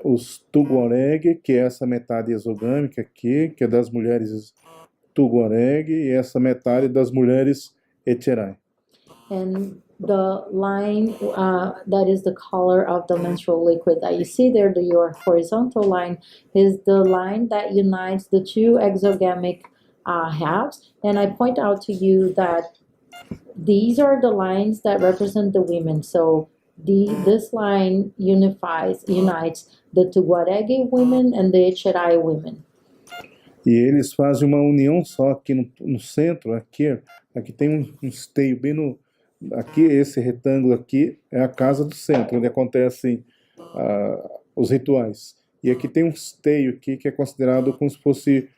os Tuguareg, que é essa metade exogâmica aqui, que é das mulheres Tuguareg, e essa metade das mulheres Echerai. And the line that is the color of the menstrual liquid that you see there, your horizontal line, is the line that unites the two exogamic halves. And I point out to you that these are the lines that represent the women. So this line unites the Tuareg women and the Echerai women. E eles fazem uma união só aqui no centro, aqui tem um esteio bem no... Aqui, esse retângulo aqui é a casa do centro, onde acontecem os rituais. E aqui tem um esteio aqui que é considerado como se fosse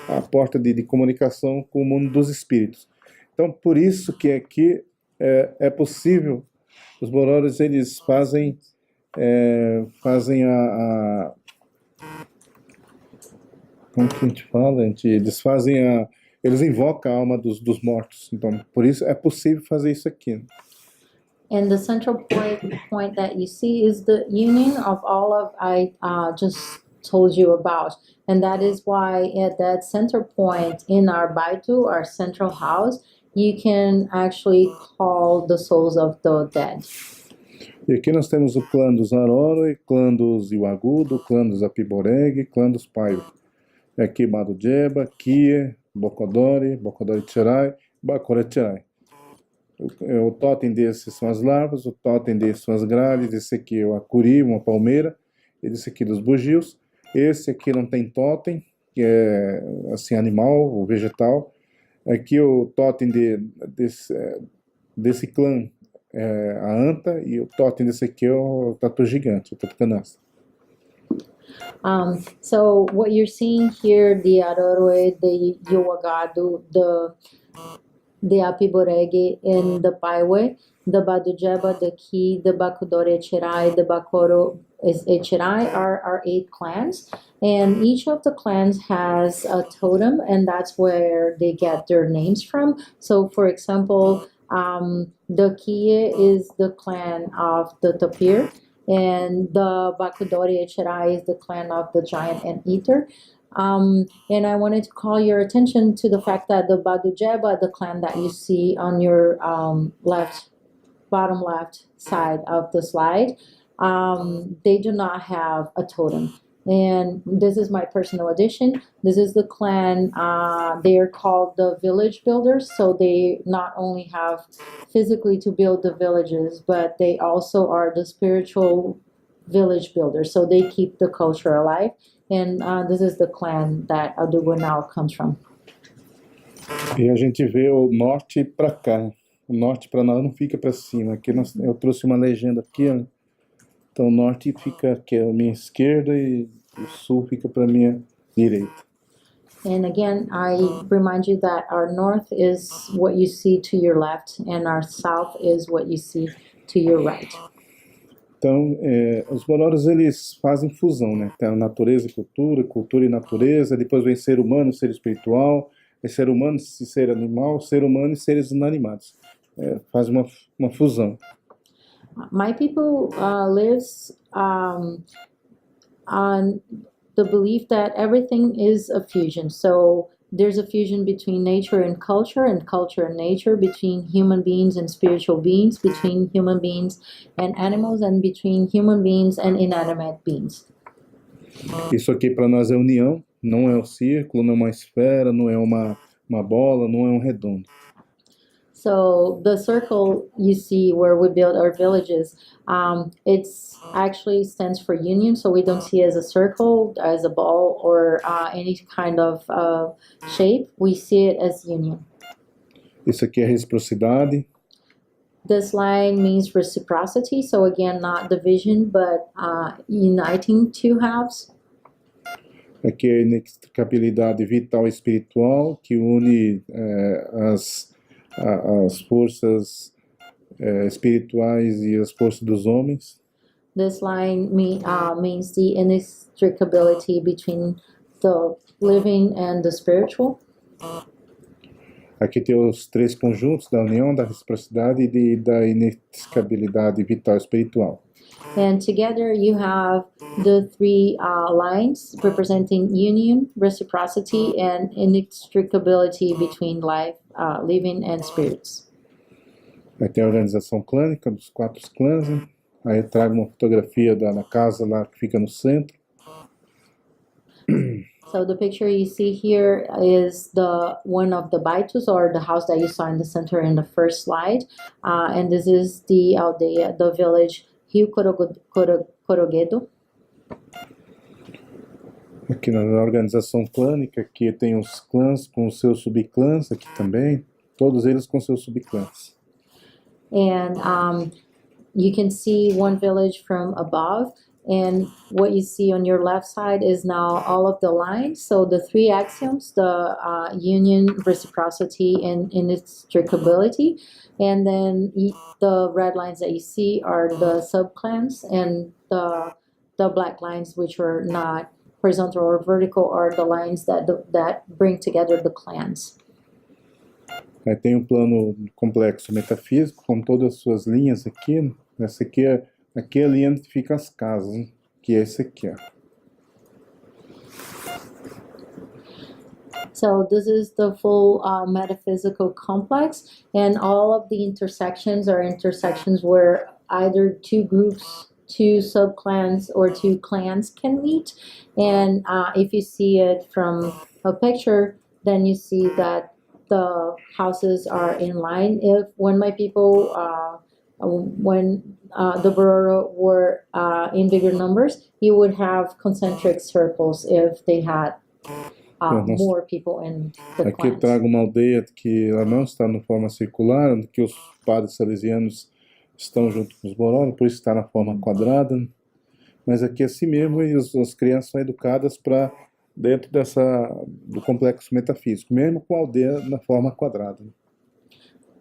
a porta de comunicação com o mundo dos espíritos. Então, por isso que aqui é possível, os Bororos, eles fazem como que a gente fala? Eles invocam a alma dos mortos. Então, por isso é possível fazer isso aqui. And the central point that you see is the union of all of I just told you about. And that is why at that center point in our Baitu, our central house, you can actually call the souls of the dead. E aqui nós temos o clã dos Aroro, clã dos Iwagudo, clã dos Apiboreg, clã dos Paio. Aqui Badujeba, Kie, Bokodori Tcherai, Bakore Tcherai. O totem desses são as larvas, o totem desses são as grades, esse aqui é o acuri, uma palmeira, esse aqui dos bugios. Esse aqui não tem totem, que é assim animal ou vegetal. Aqui o totem desse clã é a anta, e o totem desse aqui é o tatu gigante, o tatu canasta. So what you're seeing here, the Aroroe, the Yowagadu, the Apiborege, and the Paiwe, the Badujeba, the Ki, the Bakudore Echerai, the Bakoro Echerai are our 8 clans. And each of the clans has a totem, and that's where they get their names from. So, for example, the Kie is the clan of the Tapir, and the Bakudori Echerai is the clan of the giant anteater. And I wanted to call your attention to the fact that the Badujeba, the clan that you see on your bottom left side of the slide, they do not have a totem. And this is my personal addition. This is the clan. They are called the village builders. So they not only have physically to build the villages, but they also are the spiritual village builders. So they keep the culture alive. And this is the clan that Adugoenau comes from. E a gente vê o norte para cá. O norte para nós não fica para cima. Aqui eu trouxe uma legenda aqui, ó. Então o norte fica aqui à minha esquerda e o sul fica para a minha direita. And again, I remind you that our north is what you see to your left, and our south is what you see to your right. Então, os Bororos, eles fazem fusão, né? Tem a natureza e cultura, cultura e natureza, depois vem ser humano, ser espiritual, ser humano, ser animal, ser humano e seres inanimados. Faz uma fusão. My people lives on the belief that everything is a fusion. So there's a fusion between nature and culture and nature, between human beings and spiritual beings, between human beings and animals, and between human beings and inanimate beings. Isso aqui para nós é união, não é um círculo, não é uma esfera, não é uma bola, não é um redondo. So the circle you see where we build our villages, it's actually stands for union. So we don't see it as a circle, as a ball, or any kind of shape. We see it as union. Isso aqui é reciprocidade. This line means reciprocity. So again, not division, but uniting two halves. Aqui é a inextricabilidade vital e espiritual, que une as forças espirituais e as forças dos homens. This line means the inextricability between the living and the spiritual. Aqui tem os 3 conjuntos da união, da reciprocidade e da inextricabilidade vital e espiritual. And together you have the 3 lines representing union, reciprocity, and inextricability between life, living, and spirits. Aí tem a organização clânica dos 4 clãs. Né? Aí eu trago uma fotografia da casa lá que fica no centro. So the picture you see here is the one of the baitus, or the house that you saw in the center in the first slide. And this is the aldeia, the village Rio Coroguedo. Aqui na organização clânica, aqui tem os clãs com os seus subclãs, aqui também, todos eles com seus subclãs. And you can see one village from above, and what you see on your left side is now all of the lines. So the three axioms, the union, reciprocity, and inextricability. And then the red lines that you see are the subclans, and the black lines, which are not horizontal or vertical, are the lines that bring together the clans. Aí tem um plano complexo metafísico com todas as suas linhas aqui. Essa aqui é a linha onde ficam as casas, né? Que é esse aqui, ó. So this is the full metaphysical complex, and all of the intersections are intersections where either two groups, two subclans, or two clans can meet. And if you see it from a picture, then you see that the houses are in line. When my people, when the Bororo were in bigger numbers, you would have concentric circles if they had more people in the Aqui eu clans. trago uma aldeia que ela não está na forma circular, onde que os padres salesianos estão junto com os Bororo, por isso está na forma quadrada. Mas aqui é assim mesmo, e as crianças são educadas para dentro do complexo metafísico, mesmo com a aldeia na forma quadrada.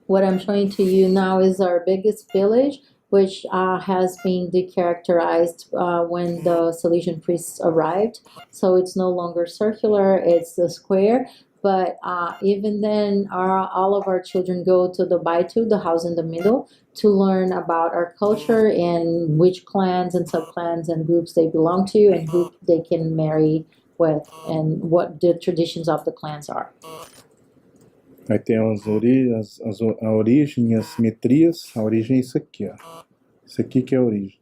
What I'm showing to you now is our biggest village, which has been decharacterized when the Salesian priests arrived. So it's no longer circular, it's a square. But even then, all of our children go to the Baitu, the house in the middle, to learn about our culture and which clans and subclans and groups they belong to and who they can marry with and what the traditions of the clans are. Aí tem a origem, as simetrias. A origem é isso aqui, ó. Isso aqui que é a origem.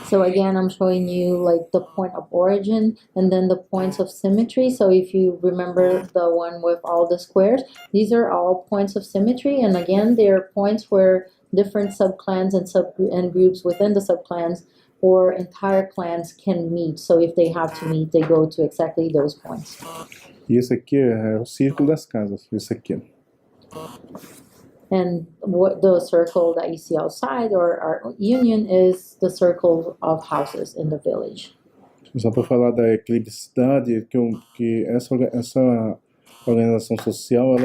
So again, I'm showing you like the point of origin and then the points of symmetry. So if you remember the one with all the squares, these are all points of symmetry. And again, they are points where different subclans and groups within the subclans or entire clans can meet. So if they have to meet, they go to exactly those points. E esse aqui é o círculo das casas, esse aqui. And what the circle that you see outside or our union is the circle of houses in the village. Só para falar da equilibricidade, que essa organização social,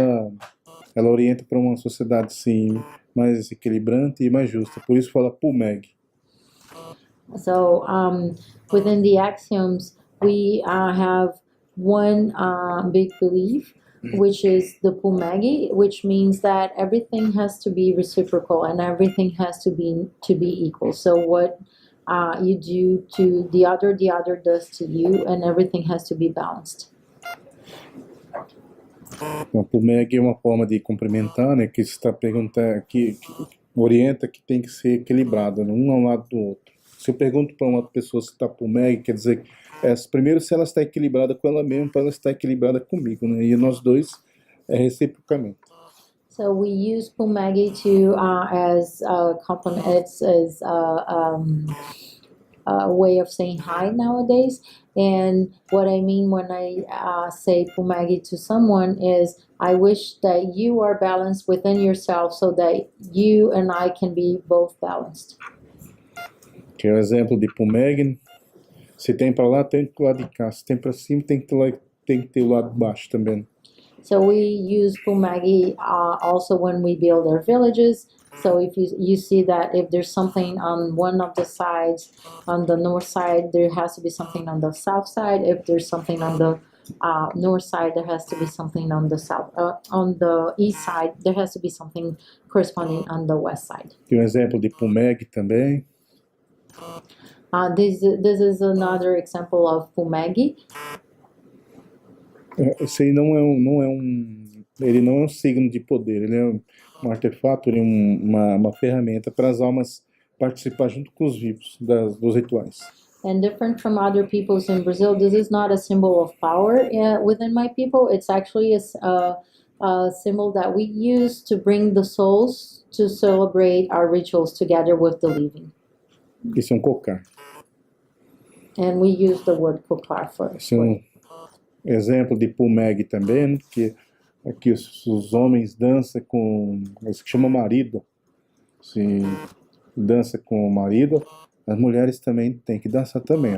ela orienta para uma sociedade sim, mais equilibrante e mais justa. Por isso fala PUMEG. So within the axioms, we have one big belief, which is the Pumegi, which means that everything has to be reciprocal and everything has to be equal. So what you do to the other does to you, and everything has to be balanced. A PUMEG é uma forma de cumprimentar, né, que está perguntando, que orienta que tem que ser equilibrado, né, um ao lado do outro. Se eu pergunto para uma pessoa se está PUMEG, quer dizer, primeiro se ela está equilibrada com ela mesma, para ela estar equilibrada comigo, né? E nós dois reciprocamente. So we use Pumegi to as a compliment, as a way of saying hi nowadays. And what I mean when I say Pumegi to someone is I wish that you are balanced within yourself so that you and I can be both balanced. Que é o exemplo de Pumegi. Se tem para lá, tem para o lado de cá. Se tem para cima, tem que ter o lado de baixo também. So we use Pumegi also when we build our villages. So if you see that if there's something on one of the sides, on the north side, there has to be something on the south side. If there's something on the north side, there has to be something on the south. On the east side, there has to be something corresponding on the west side. Tem exemplo de Pumegi também. This is another example of Pumegi. Esse aí ele não é um signo de poder, ele é um artefato, ele é uma ferramenta para as almas participar junto com os vivos dos rituais. And different from other peoples in Brazil, this is not a symbol of power within my people. It's actually a symbol that we use to bring the souls to celebrate our rituals together with the living. Isso é um cocar. And we use the word kokar for Esse é um exemplo de pumeg também, né? Que aqui os homens dançam com, isso que chama marido. Se dança com o marido, as mulheres também têm que dançar também.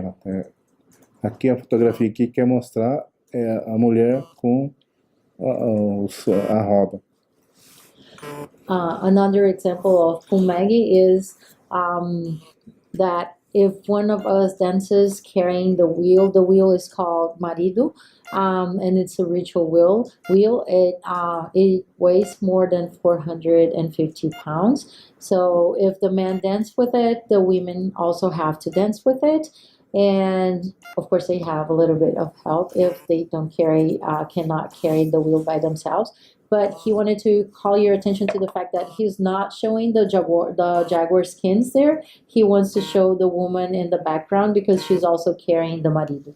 Aqui a fotografia que quer mostrar é a mulher com a roda. Another example of pumegi is that if one of us dances carrying the wheel is called marido, and it's a ritual wheel. It weighs more than 450 pounds. So if the men dance with it, the women also have to dance with it. And of course, they have a little bit of help if they cannot carry the wheel by themselves. But he wanted to call your attention to the fact that he's not showing the jaguar skins there. He wants to show the woman in the background because she's also carrying the marido.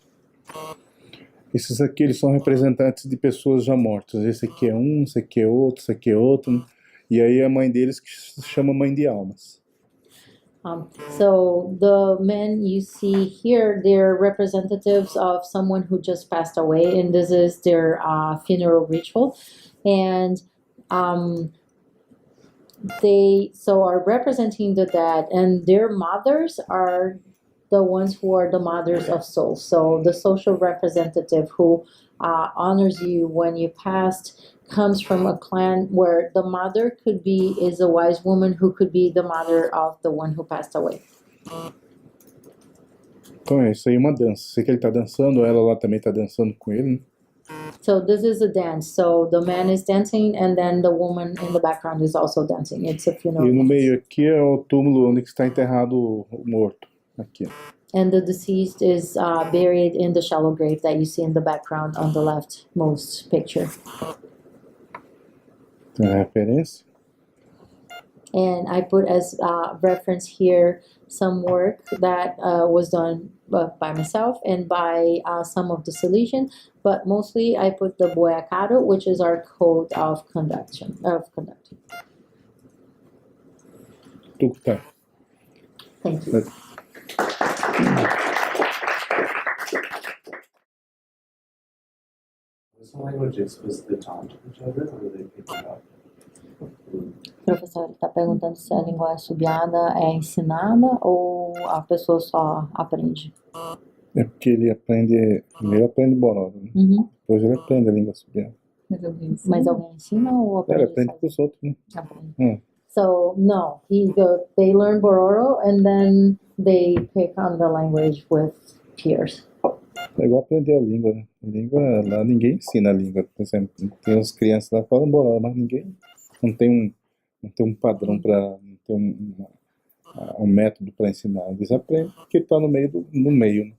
Esses aqui eles são representantes de pessoas já mortas. Esse aqui é um, esse aqui é outro, esse aqui é outro. E aí a mãe deles que se chama mãe de almas. So the men you see here, they're representatives of someone who just passed away, and this is their funeral ritual. And they are representing the dead, and their mothers are the ones who are the mothers of souls. So the social representative who honors you when you passed comes from a clan where the mother is a wise woman who could be the mother of the one who passed away. Então é isso aí, uma dança. Sei que ele está dançando, ela lá também está dançando com ele, né? So this is a dance. So the man is dancing, and then the woman in the background is also dancing. It's a funeral. E no meio aqui é o túmulo onde está enterrado o morto. Aqui. And the deceased is buried in the shallow grave that you see in the background on the leftmost picture. Tem a referência. And I put as reference here some work that was done by myself and by some of the Salesian, but mostly I put the Boiacado, which is our code of conduct. Tá. Thank you. Was the language explicitly taught to each other, or were they picking it up? Professor, ele está perguntando se a língua assobiada é ensinada ou a pessoa só aprende. É porque ele aprende, primeiro aprende bororo, né? Uhum. Depois ele aprende a língua assobiada. Mas alguém ensina ou aprende? Ele aprende com os outros, né? Aprende. So no, they learn Bororo and then they pick on the language with peers. É igual aprender a língua, né? A língua, lá ninguém ensina a língua. Por exemplo, tem as crianças lá que falam bororo, mas ninguém não tem um padrão não tem um método para ensinar. Eles aprendem porque está no meio. Né?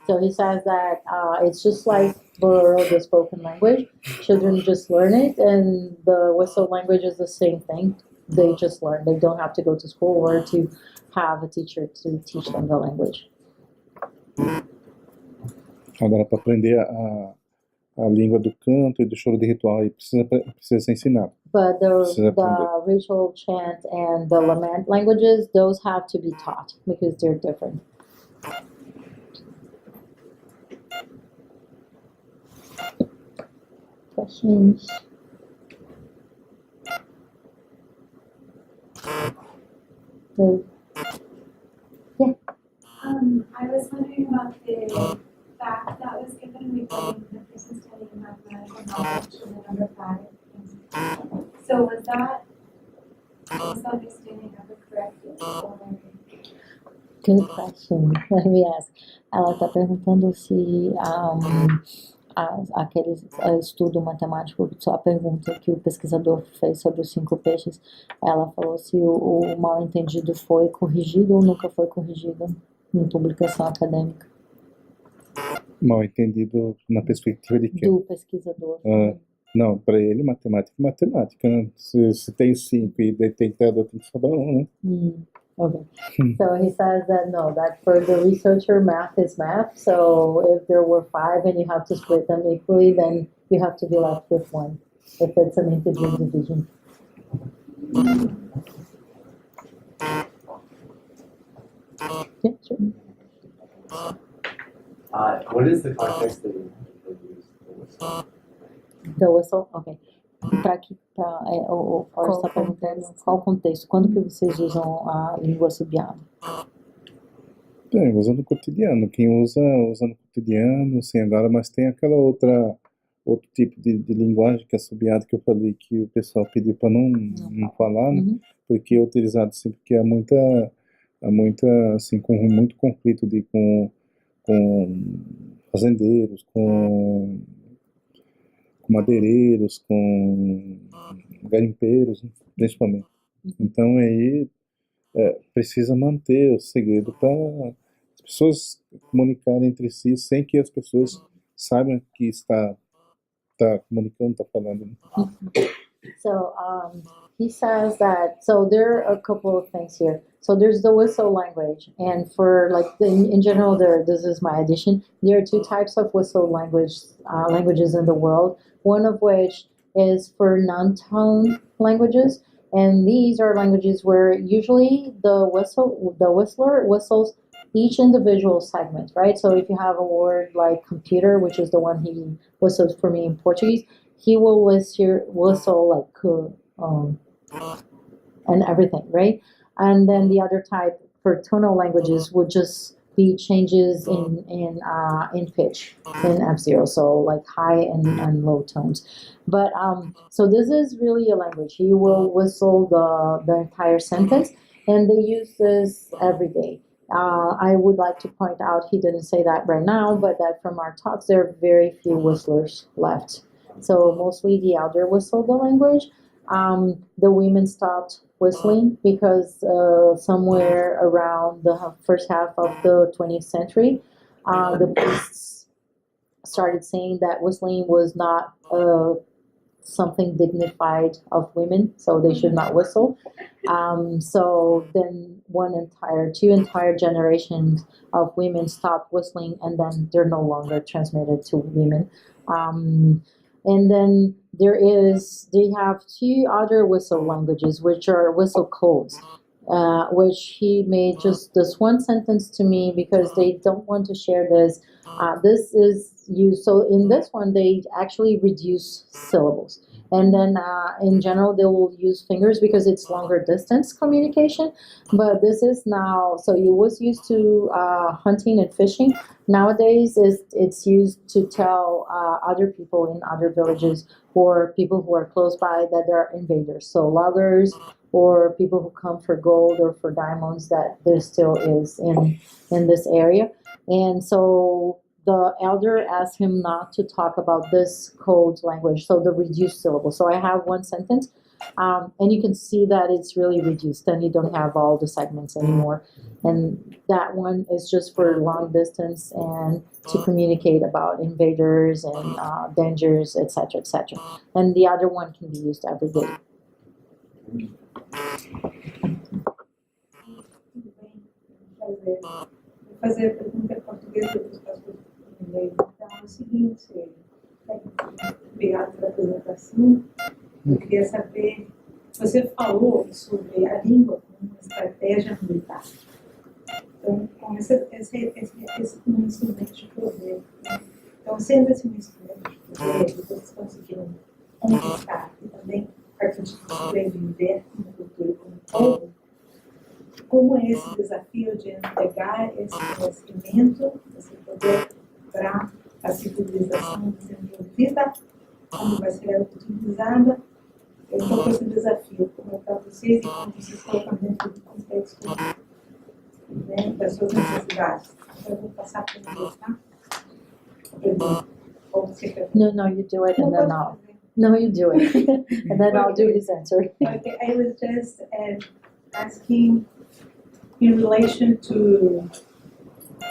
So he says that it's just like Bororo, the spoken language. Children just learn it, and the whistle language is the same thing. They just learn. They don't have to go to school or to have a teacher to teach them the language. Agora, para aprender a língua do canto e do choro de ritual, aí precisa ser ensinado. But the ritual chant and the lament languages, those have to be taught because they're different. Questions? Yeah. I was wondering about the fact that was given regarding the person studying mathematical knowledge and the number of that. So was that misunderstanding ever corrected? Or... Good question. Let me ask. Ela está perguntando se aquele estudo matemático, só a pergunta que o pesquisador fez sobre os 5 peixes, ela falou se o mal-entendido foi corrigido ou nunca foi corrigido em publicação acadêmica. Mal-entendido na perspectiva de quem? Do pesquisador. Não, para ele, matemática, né? Se tem 5 e tem que ter outro, tem que sobrar 1, né? Okay. So he says that no, that for the researcher, math is math. So if there were five and you have to split them equally, then you have to be left with one if it's an integer division. Yeah, sure. What is the context that you use the whistle? The whistle, ok. O Forrest está perguntando qual o contexto, quando que vocês usam a língua assobiada? Usa no cotidiano. Quem usa no cotidiano, sim, agora, mas tem aquela outro tipo de linguagem que é assobiada que eu falei que o pessoal pediu para não falar, né? Uhum. Porque é utilizado sempre porque há muita assim, com muito conflito com fazendeiros, com madeireiros, com garimpeiros, né, principalmente. Então aí precisa manter o segredo para as pessoas comunicarem entre si sem que as pessoas saibam que está comunicando, está falando. Né? So he says that, so there are a couple of things here. So there's the whistle language, and for like in general, this is my addition. There are two types of whistle languages in the world. One of which is for non-tone languages, and these are languages where usually the whistler whistles each individual segment, right? So if you have a word like computer, which is the one he whistled for me in Portuguese, he will whistle like and everything, right? And then the other type for tonal languages would just be changes in pitch in F0, so like high and low tones. But so this is really a language. He will whistle the entire sentence, and they use this every day. I would like to point out, he didn't say that right now, but that from our talks, there are very few whistlers left. So mostly the elder whistle the language. The women stopped whistling because somewhere around the first half of the 20th century, the priests started saying that whistling was not something dignified of women, so they should not whistle. So then two entire generations of women stopped whistling, and then they're no longer transmitted to women. And then they have two other whistle languages, which are whistle codes, which he made just this one sentence to me because they don't want to share this. This is used, so in this one, they actually reduce syllables. And then in general, they will use fingers because it's longer distance communication. But this is now, so it was used to hunting and fishing. Nowadays, it's used to tell other people in other villages or people who are close by that there are invaders. So loggers or people who come for gold or for diamonds, that there still is in this area. And so the elder asked him not to talk about this code language, so the reduced syllable. So I have one sentence, and you can see that it's really reduced, and you don't have all the segments anymore. And that one is just for long distance and to communicate about invaders and dangers, etc., etc. And the other one can be used every day. Vou fazer a pergunta em português para os pastores em inglês. Então, é o seguinte, obrigado pela apresentação. Eu queria saber, você falou sobre a língua como uma estratégia militar. Então, com esse como um instrumento de poder. Né? Então, sendo esse um instrumento de poder, vocês conseguiram conquistar e também, a partir de sobreviver na cultura como povo, como é esse desafio de entregar esse conhecimento, esse poder para a civilização desenvolvida, como vai ser utilizada, é um pouco esse desafio, como é para vocês e como vocês colocam dentro do contexto, né, das suas necessidades. Então, eu vou passar para vocês, tá? No, you do it, and then I'll. No, you do it, and then I'll do his answer. Okay, I was just asking in relation to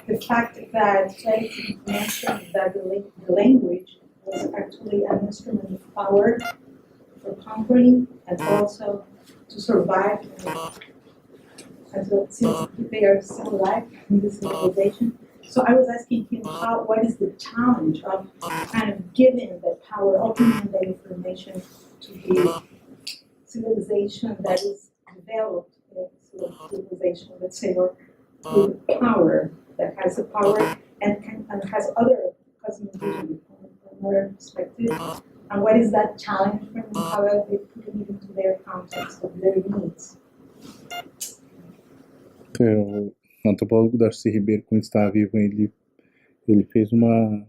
the fact that Felix mentioned that the language was actually an instrument of power for conquering and also to survive since they are still alive in this civilization. So I was asking him what is the challenge of kind of giving the power, opening the information to the civilization that is developed, civilization, let's say, or with power, that has the power and has other cosmovision from another perspective. And what is that challenge for them? How are they putting it into their context of their needs? O antropólogo Darcy Ribeiro, quando estava vivo, ele fez uma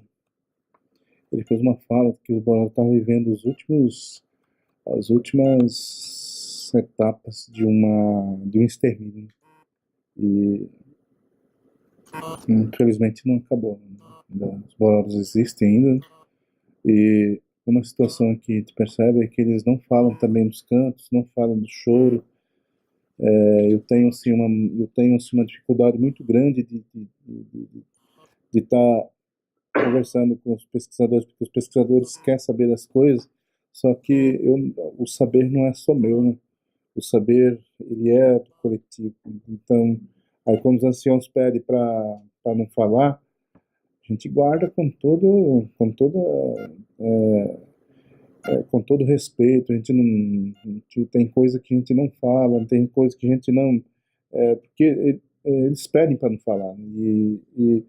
fala que os Bororo estavam vivendo as últimas etapas de um extermínio. E infelizmente não acabou. Os Bororos existem ainda. E uma situação que a gente percebe é que eles não falam também dos cantos, não falam do choro. Eu tenho assim uma dificuldade muito grande de estar conversando com os pesquisadores, porque os pesquisadores querem saber das coisas, só que o saber não é só meu, né? O saber, ele é do coletivo. Então, aí quando os anciãos pedem para não falar, a gente guarda com todo respeito. A gente tem coisa que a gente não fala, tem coisa que a gente não, porque eles pedem para não falar, e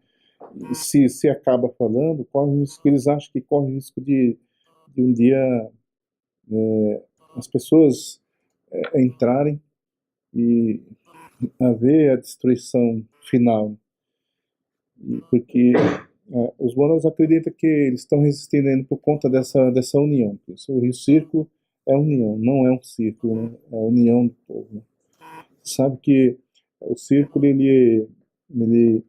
se acaba falando, corre o risco, eles acham que corre o risco de um dia as pessoas entrarem e haver a destruição final, porque os Boros acreditam que eles estão resistindo ainda por conta dessa união. O círculo é união, não é um círculo, né? É a união do povo. Né? Sabe que o círculo, ele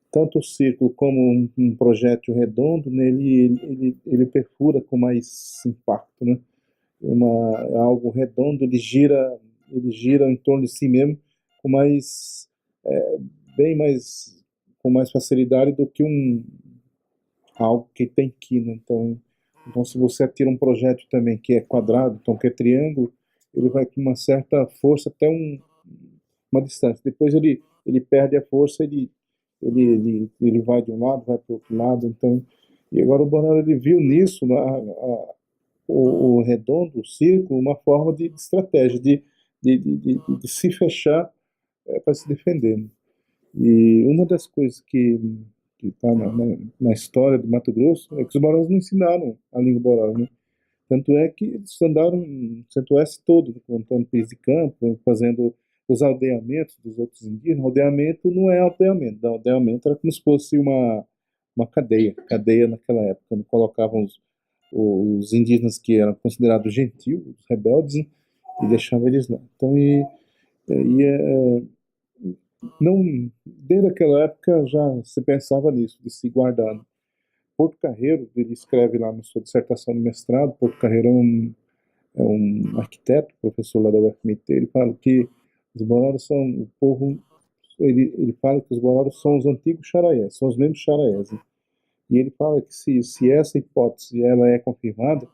tanto o círculo como um projétil redondo, né, ele perfura com mais impacto, né? Algo redondo, ele gira em torno de si mesmo com mais, com mais facilidade do que algo que tem quina. Então, se você atira um projétil também que é quadrado, então que é triângulo, ele vai com uma certa força até uma distância. Depois ele perde a força, ele vai de um lado, vai para o outro lado. Então, e agora o Bonaro, ele viu nisso o redondo, o círculo, uma forma de estratégia, de se fechar para se defender. Né? E uma das coisas que está na história do Mato Grosso é que os Borós não ensinaram a língua Boró, né? Tanto é que eles andaram no centro-oeste todo, contando pis de campo, fazendo os aldeamentos dos outros indígenas. Aldeamento não é aldeamento. Aldeamento era como se fosse uma cadeia naquela época, quando colocavam os indígenas que eram considerados gentios, os rebeldes, né? E deixavam eles lá. Então, não, desde aquela época já se pensava nisso, de se guardar. Porto Carreiro, ele escreve lá na sua dissertação de mestrado, Porto Carreiro é um arquiteto, professor lá da UFMT, ele fala que os Bororos são o povo, ele fala que os Bororos são os antigos xaraiés, são os mesmos xaraiés. Né? E ele fala que se essa hipótese ela é confirmada,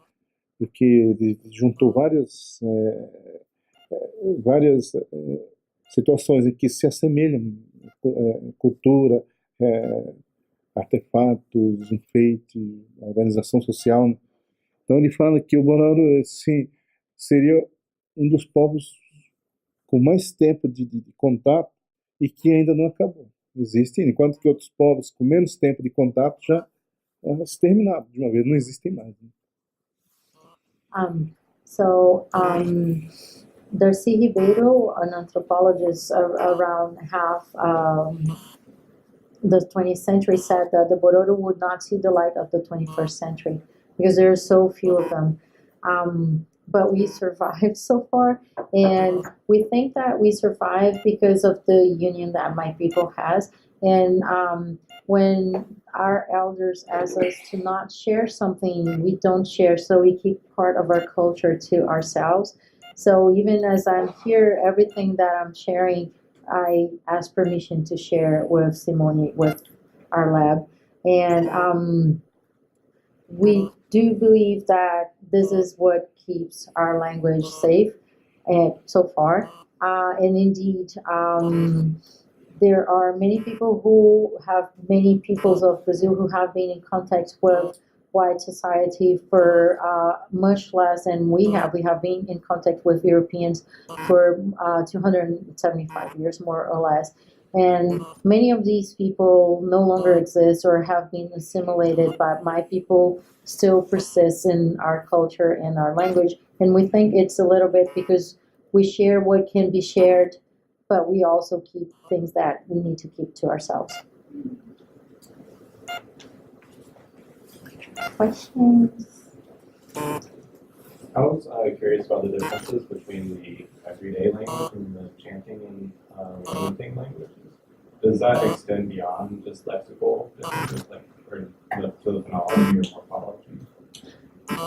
porque ele juntou várias situações em que se assemelham cultura, artefatos, enfeites, organização social. Né? Então ele fala que o Bororo seria um dos povos com mais tempo de contato e que ainda não acabou. Existem, enquanto que outros povos com menos tempo de contato já se terminaram de uma vez, não existem mais. Né? Darcy Ribeiro, an anthropologist around half the 20th century, said that the Bororo would not see the light of the 21st century because there are so few of them. But we survived so far, and we think that we survived because of the union that my people has. And when our elders ask us to not share something, we don't share, so we keep part of our culture to ourselves. So even as I'm here, everything that I'm sharing, I ask permission to share with Simone, with our lab. And we do believe that this is what keeps our language safe so far. And indeed, there are many people who have many peoples of Brazil who have been in contact with white society for much less than we have. We have been in contact with Europeans for 275 years, more or less. And many of these people no longer exist or have been assimilated, but my people still persist in our culture and our language. And we think it's a little bit because we share what can be shared, but we also keep things that we need to keep to ourselves. Questions? I was curious about the differences between the everyday language and the chanting and anything languages. Does that extend beyond just lexical differences, like or to the phonology or morphology?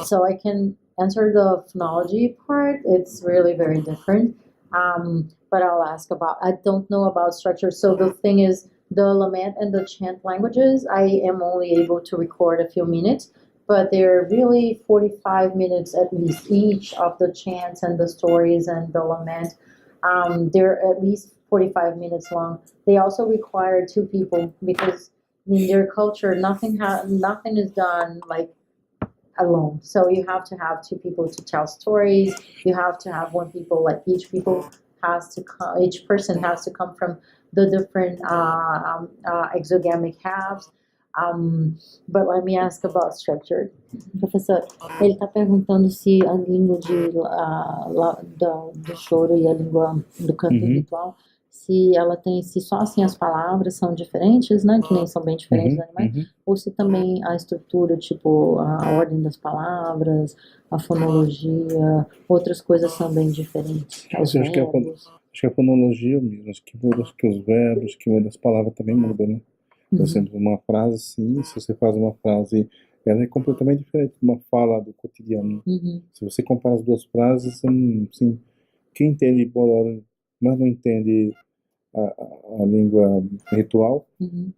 So I can answer the phonology part. It's really very different. But I'll ask about, I don't know about structure. So the thing is, the lament and the chant languages, I am only able to record a few minutes, but they're really 45 minutes at least each of the chants and the stories and the lament. They're at least 45 minutes long. They also require two people because in their culture, nothing is done like alone. So you have to have two people to tell stories. You have to have one people, like each person has to come from the different exogamic halves. But let me ask about structure. Professor, ele está perguntando se a língua do choro e a língua do canto ritual, se ela tem, se só assim as palavras são diferentes, né, que nem são bem diferentes dos animais, ou se também a estrutura, tipo a ordem das palavras, a fonologia, outras coisas são bem diferentes. Os verbos. Acho que a fonologia mesmo, acho que muda que os verbos, que muda as palavras também mudam, né? Por exemplo, uma frase assim, se você faz uma frase, ela é completamente diferente de uma fala do cotidiano. Se você compara as duas frases, assim, quem entende Bororo, mas não entende a língua ritual,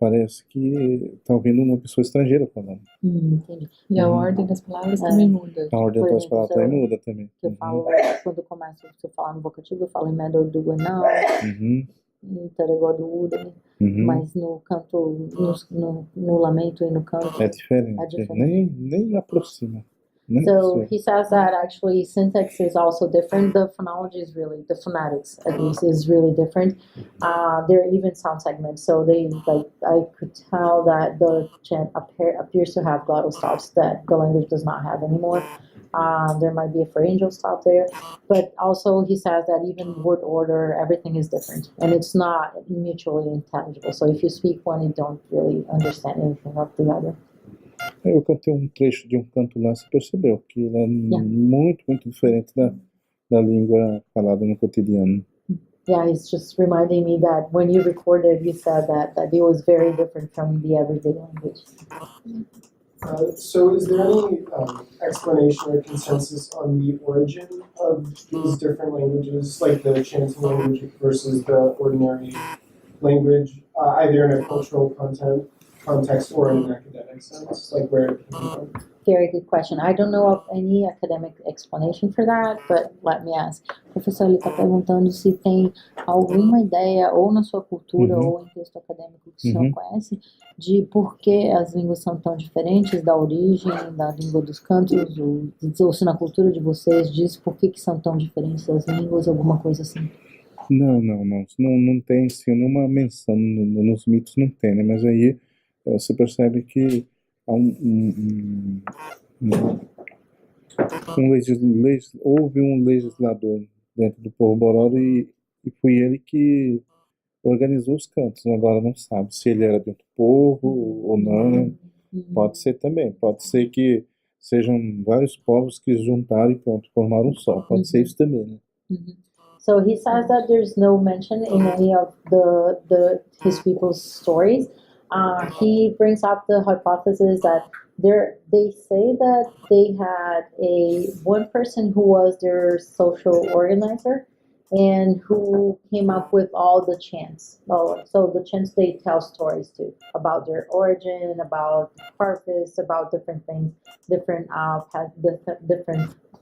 parece que está ouvindo uma pessoa estrangeira falando. Entendi. E a ordem das palavras também muda. A ordem Por das exemplo, palavras também muda também. Eu falo, quando eu começo a falar no vocativo, eu falo em Adugoenau, em Adugoenau, mas no canto, no lamento e no canto é diferente. Nem aproxima. So he says that actually syntax is also different. The phonology is really, the phonetics at least is really different. There are even sound segments. So they, like, I could tell that the chant appears to have glottal stops that the language does not have anymore. There might be a pharyngeal stop there. But also he says that even word order, everything is different. And it's not mutually intelligible. So if you speak one, you don't really understand anything of the other. Eu cantei um trecho de um canto lá, você percebeu que ela é muito, muito diferente da língua falada no cotidiano. Yeah, it's just reminding me that when you recorded, you said that it was very different from the everyday language. So is there any explanation or consensus on the origin of these different languages, like the chanting language versus the ordinary language, either in a cultural context or in an academic sense, like where it came from? Very good question. I don't know of any academic explanation for that, but let me ask. Professor, ele está perguntando se tem alguma ideia, ou na sua cultura, ou em texto acadêmico que o senhor conhece, de por que as línguas são tão diferentes, da origem, da língua dos cantos, ou se na cultura de vocês diz por que são tão diferentes as línguas, alguma coisa assim. Não tem assim, nenhuma menção nos mitos, não tem, né? Mas aí você percebe que há houve um legislador dentro do povo Bororo e foi ele que organizou os cantos. Agora não sabe se ele era de outro povo ou não, né? Pode ser também, pode ser que sejam vários povos que se juntaram e pronto, formaram um só. Pode ser isso também, né? So he says that there's no mention in any of his people's stories. He brings up the hypothesis that they say that they had one person who was their social organizer and who came up with all the chants. So the chants they tell stories too about their origin, about harvest, about different things, different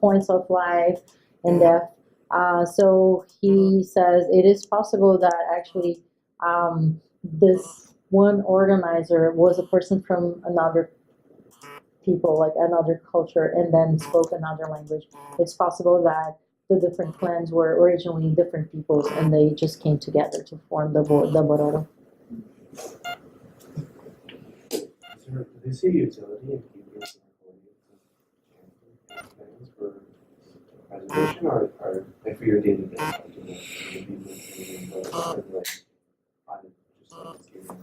points of life and death. So he says it is possible that actually this one organizer was a person from another people, like another culture, and then spoke another language. It's possible that the different clans were originally different peoples, and they just came together to form the Bororo. Do they see utility in keeping some recordings for preservation or like for your day-to-day life? Do they be listening or like find it just like experience?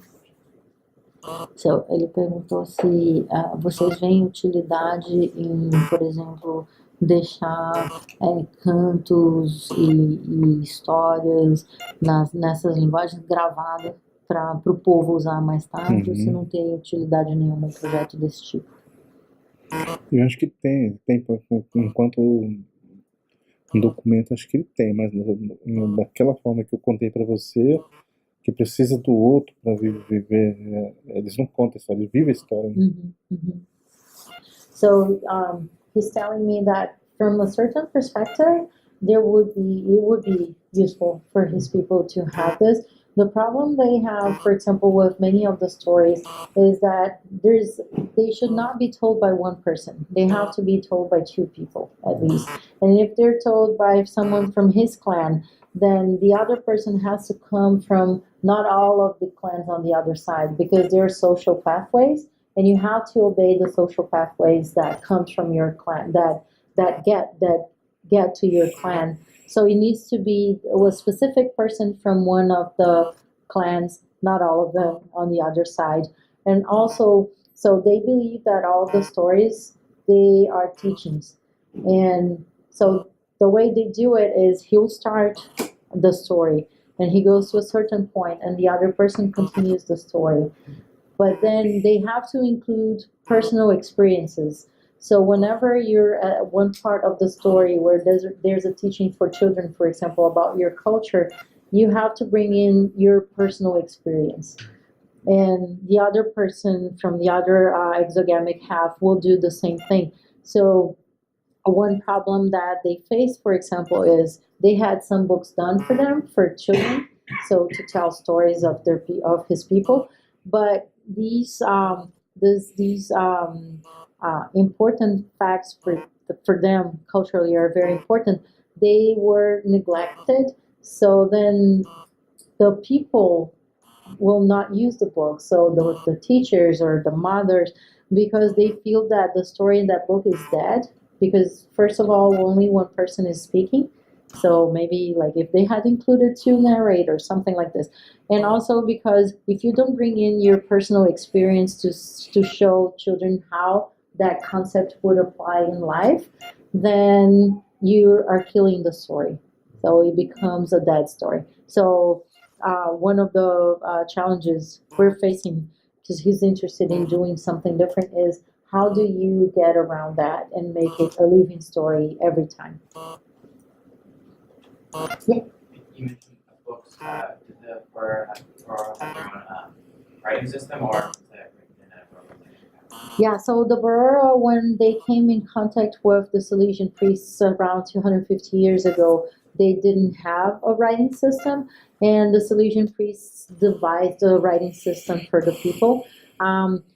So, ele perguntou se vocês veem utilidade em, por exemplo, deixar cantos e histórias nessas linguagens gravadas para o povo usar mais tarde, ou se não tem utilidade nenhuma um projeto desse tipo? Eu acho que tem enquanto um documento, acho que ele tem, mas daquela forma que eu contei para você, que precisa do outro para viver, eles não contam a história, eles vivem a história. So he's telling me that from a certain perspective, it would be useful for his people to have this. The problem they have, for example, with many of the stories is that they should not be told by one person. They have to be told by two people at least. And if they're told by someone from his clan, then the other person has to come from not all of the clans on the other side, because there are social pathways, and you have to obey the social pathways that comes from your clan, that get to your clan. So it needs to be a specific person from one of the clans, not all of them on the other side. And also, so they believe that all the stories, they are teachings. And so the way they do it is he'll start the story and he goes to a certain point and the other person continues the story. But then they have to include personal experiences. So whenever you're at one part of the story where there's a teaching for children, for example, about your culture, you have to bring in your personal experience. And the other person from the other exogamic half will do the same thing. So one problem that they face, for example, is they had some books done for them, for children, so to tell stories of his people. But these important facts for them culturally are very important. They were neglected, so then the people will not use the book. So the teachers or the mothers, because they feel that the story in that book is dead. Because first of all, only one person is speaking. So maybe like if they had included two narrators, something like this. And also because if you don't bring in your personal experience to show children how that concept would apply in life, then you are killing the story. So it becomes a dead story. So one of the challenges we're facing, because he's interested in doing something different, is how do you get around that and make it a living story every time? Yeah. You mentioned books. Did the Burr have their own writing system, or was that written in a program? Yeah, so the Bororo, when they came in contact with the Salesian priests around 250 years ago, they didn't have a writing system, and the Salesian priests devised a writing system for the people.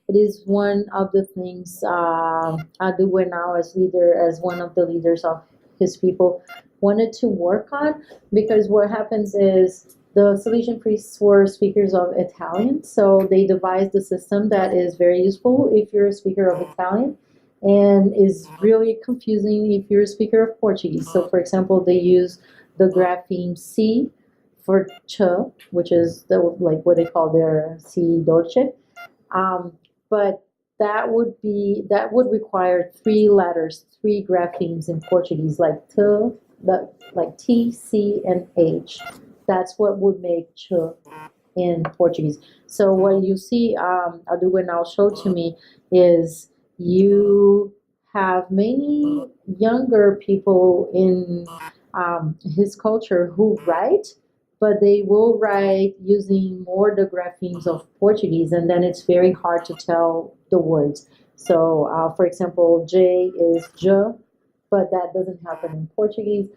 It is one of the things Adugoenau, as one of the leaders of his people, wanted to work on, because what happens is the Salesian priests were speakers of Italian, so they devised a system that is very useful if you're a speaker of Italian, and is really confusing if you're a speaker of Portuguese. So, for example, they use the grapheme C for ch, which is like what they call their C dolce. But that would require three letters, three graphemes in Portuguese, like t, like T, C, and H. That's what would make ch in Portuguese. So what you see, Adugoenau showed to me, is you have many younger people in his culture who write, but they will write using more the graphemes of Portuguese, and then it's very hard to tell the words. So, for example, J is J, but that doesn't happen in Portuguese.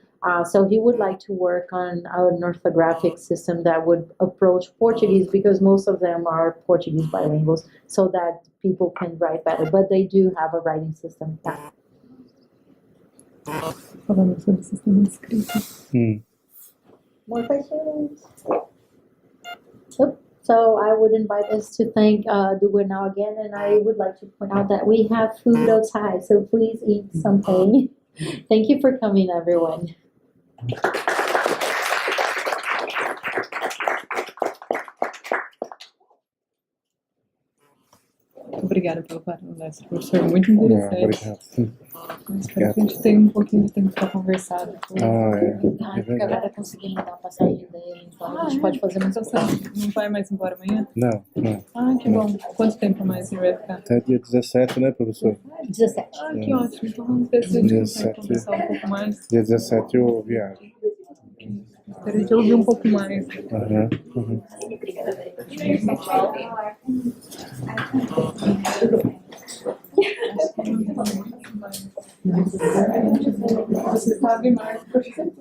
So he would like to work on an orthographic system that would approach Portuguese because most of them are Portuguese bilinguals, so that people can write better. But they do have a writing system. Yeah. Falando sobre o sistema de escrita. More questions? Nope. So I would invite us to thank Adugoenau again, and I would like to point out that we have food outside, so please eat something. Thank you for coming, everyone. Obrigada pela palestra, professor. Muito interessante. Obrigado. Espero que a gente tenha um pouquinho de tempo para conversar depois. Porque agora conseguimos dar a passagem dele, então a gente pode fazer mais Então você não vai mais embora amanhã? Não. Que bom. Quanto tempo mais ele vai ficar? Até dia 17, né, professor? 17. Que ótimo. Então vamos ver se a gente consegue conversar um pouco mais. Dia 17 eu viajo. Gostaria de ouvir um pouco mais. Você sabe mais, professor?